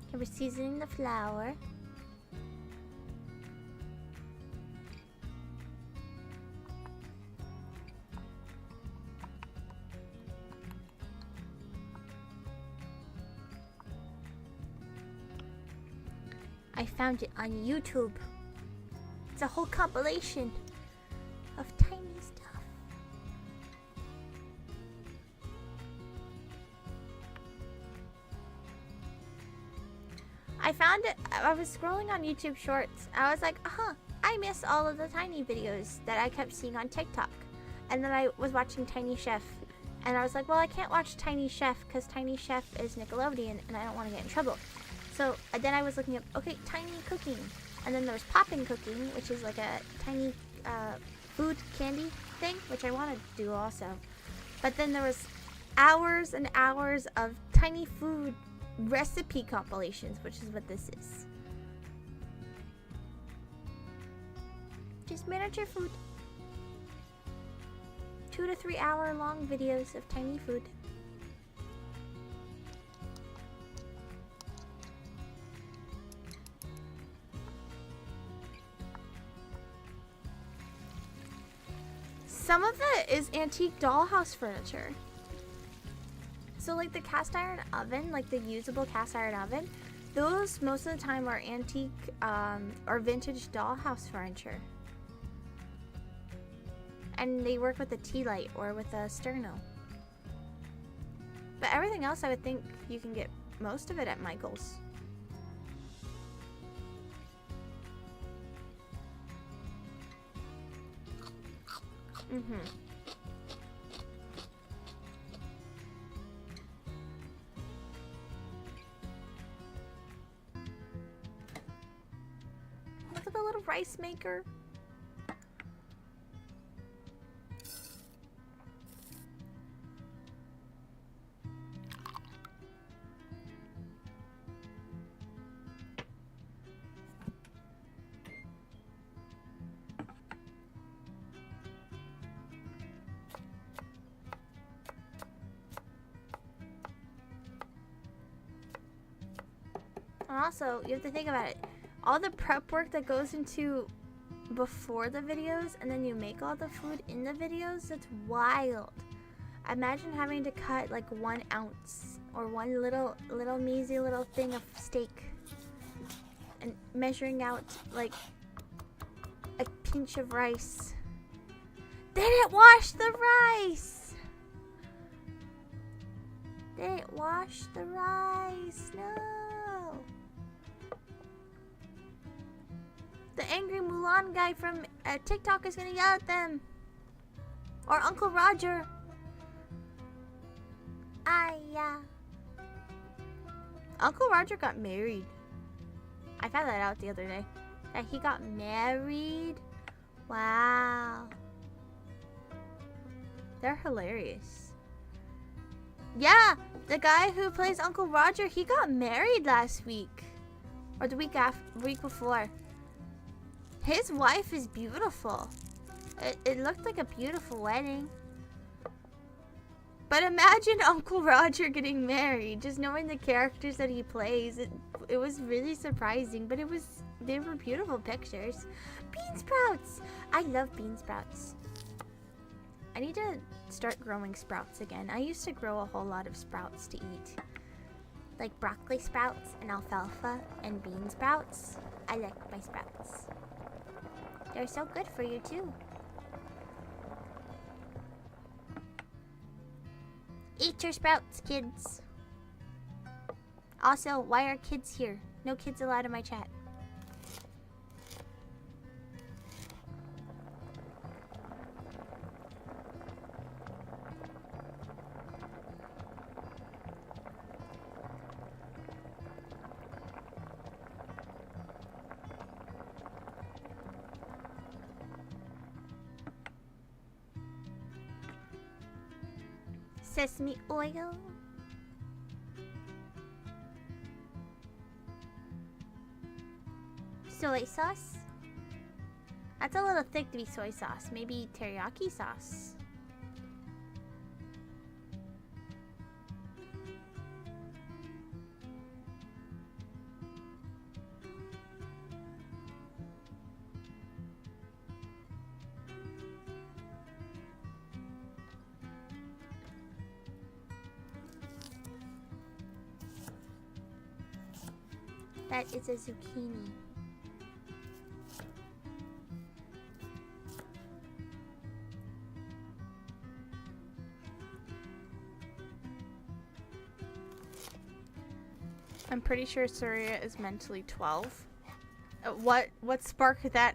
Okay, we're seasoning the flour. I found it on YouTube. It's a whole compilation of tiny stuff. I found it, I was scrolling on YouTube Shorts. I was like, I miss all of the tiny videos that I kept seeing on TikTok. And then I was watching Tiny Chef. And I was like, well, I can't watch Tiny Chef because Tiny Chef is Nickelodeon and I don't want to get in trouble. So then I was looking up, okay, tiny cooking. And then there was poppin' cooking, which is like a tiny food candy thing, which I want to do also. But then there was hours and hours of tiny food recipe compilations, which is what this is. Just miniature food. 2 to 3 hour long videos of tiny food. Some of it is antique dollhouse furniture. So like the cast iron oven, like the usable cast iron oven, those most of the time are antique or vintage dollhouse furniture. And they work with a tea light or with a sterno. But everything else, I would think you can get most of it at Michael's. Mm-hmm. Look at the little rice maker. And also, you have to think about it. All the prep work that goes into before the videos, and then you make all the food in the videos, that's wild. Imagine having to cut like 1 ounce or one little measly little thing of steak and measuring out like a pinch of rice. Didn't wash the rice! Didn't wash the rice. No! The angry Mulan guy from TikTok is gonna yell at them. Or Uncle Roger. Yeah. Uncle Roger got married. I found that out the other day. That he got married. Wow. They're hilarious. Yeah, the guy who plays Uncle Roger, he got married last week. Or the week before. His wife is beautiful. It looked like a beautiful wedding. But imagine Uncle Roger getting married. Just knowing the characters that he plays. It was really surprising. But they were beautiful pictures. Bean sprouts! I love bean sprouts. I need to start growing sprouts again. I used to grow a whole lot of sprouts to eat. Like broccoli sprouts and alfalfa and bean sprouts. I like my sprouts. They're so good for you too. Eat your sprouts, kids. Also, why are kids here? No kids allowed in my chat. Sesame oil. Soy sauce. That's a little thick to be soy sauce. Maybe teriyaki sauce. That is a zucchini. I'm pretty sure Surya is mentally 12. What sparked that?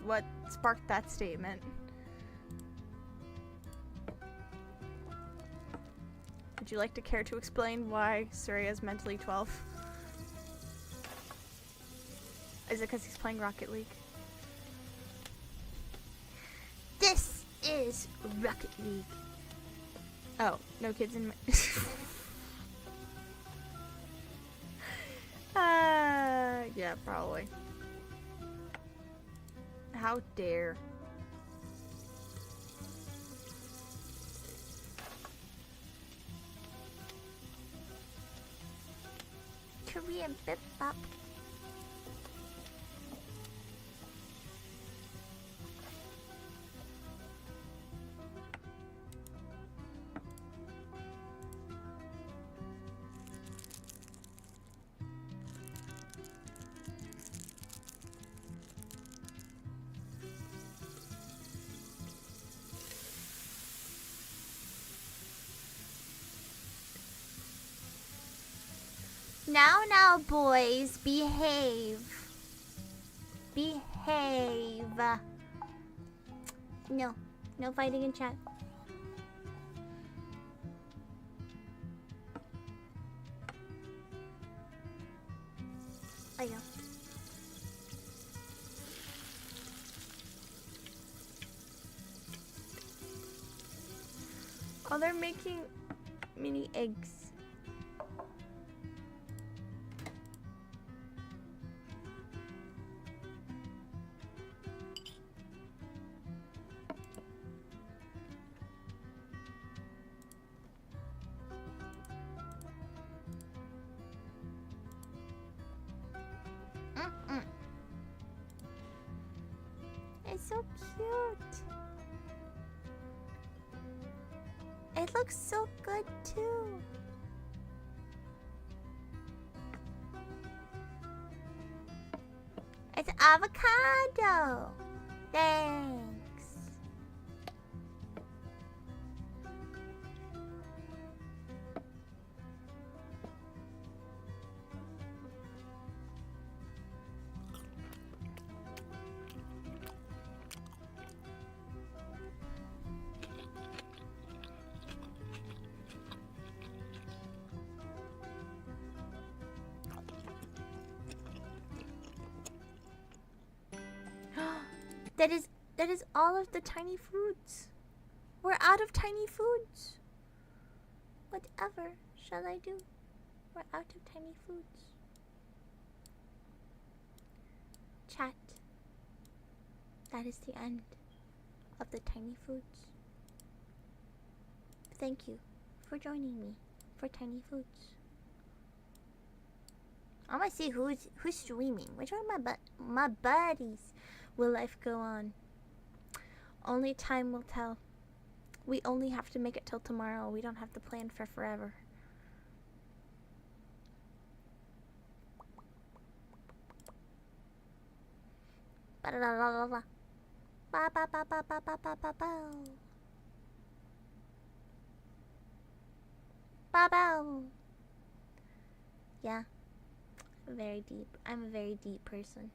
What sparked that statement? Would you like to care to explain why Surya is mentally 12? Is it because he's playing Rocket League? This is Rocket League. Oh, no kids in my... yeah, probably. How dare. Korean bip-bop. Now, boys, behave. Behave. No fighting in chat. I know. Oh, they're making mini eggs. It's so cute. It looks so good too. It's avocado. Thanks. That is all of the tiny foods. We're out of tiny foods. Whatever shall I do? We're out of tiny foods. Chat. That is the end of the tiny foods. Thank you for joining me for tiny foods. I want to see who's streaming. Which one of my buddies? Will life go on? Only time will tell. We only have to make it till tomorrow. We don't have to plan for forever. Ba-da-da-da-da-da. Ba-ba-ba-ba-ba-ba-ba-ba. Ba-bow. Yeah. Very deep. I'm a very deep person.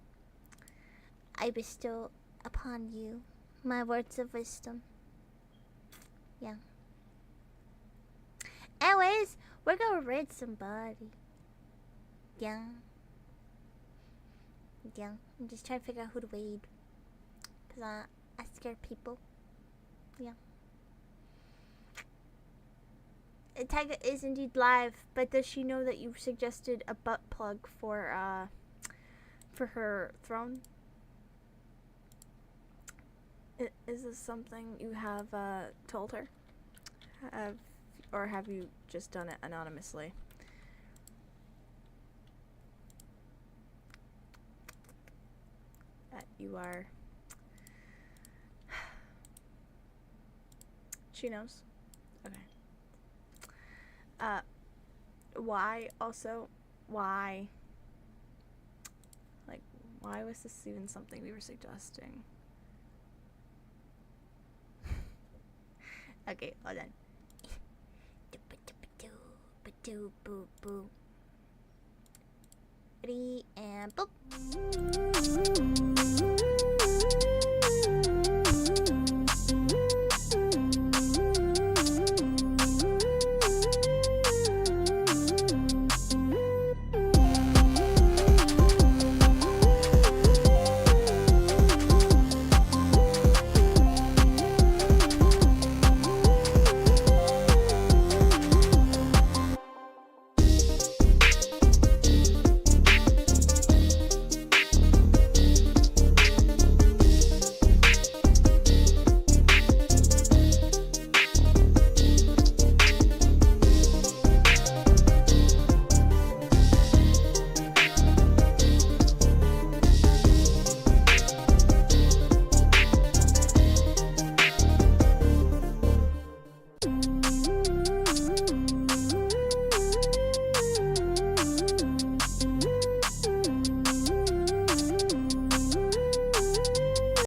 I bestow upon you my words of wisdom. Yeah. Anyways, we're gonna raid somebody. Yeah. Yeah. I'm just trying to figure out who to raid. Because I scare people. Yeah. Tiger is indeed live, but does she know that you suggested a butt plug for her throne? Is this something you have told her? Or have you just done it anonymously? You are... She knows. Okay. Why also? Why? Like, why was this even something we were suggesting? Okay, hold on. Ready and boop.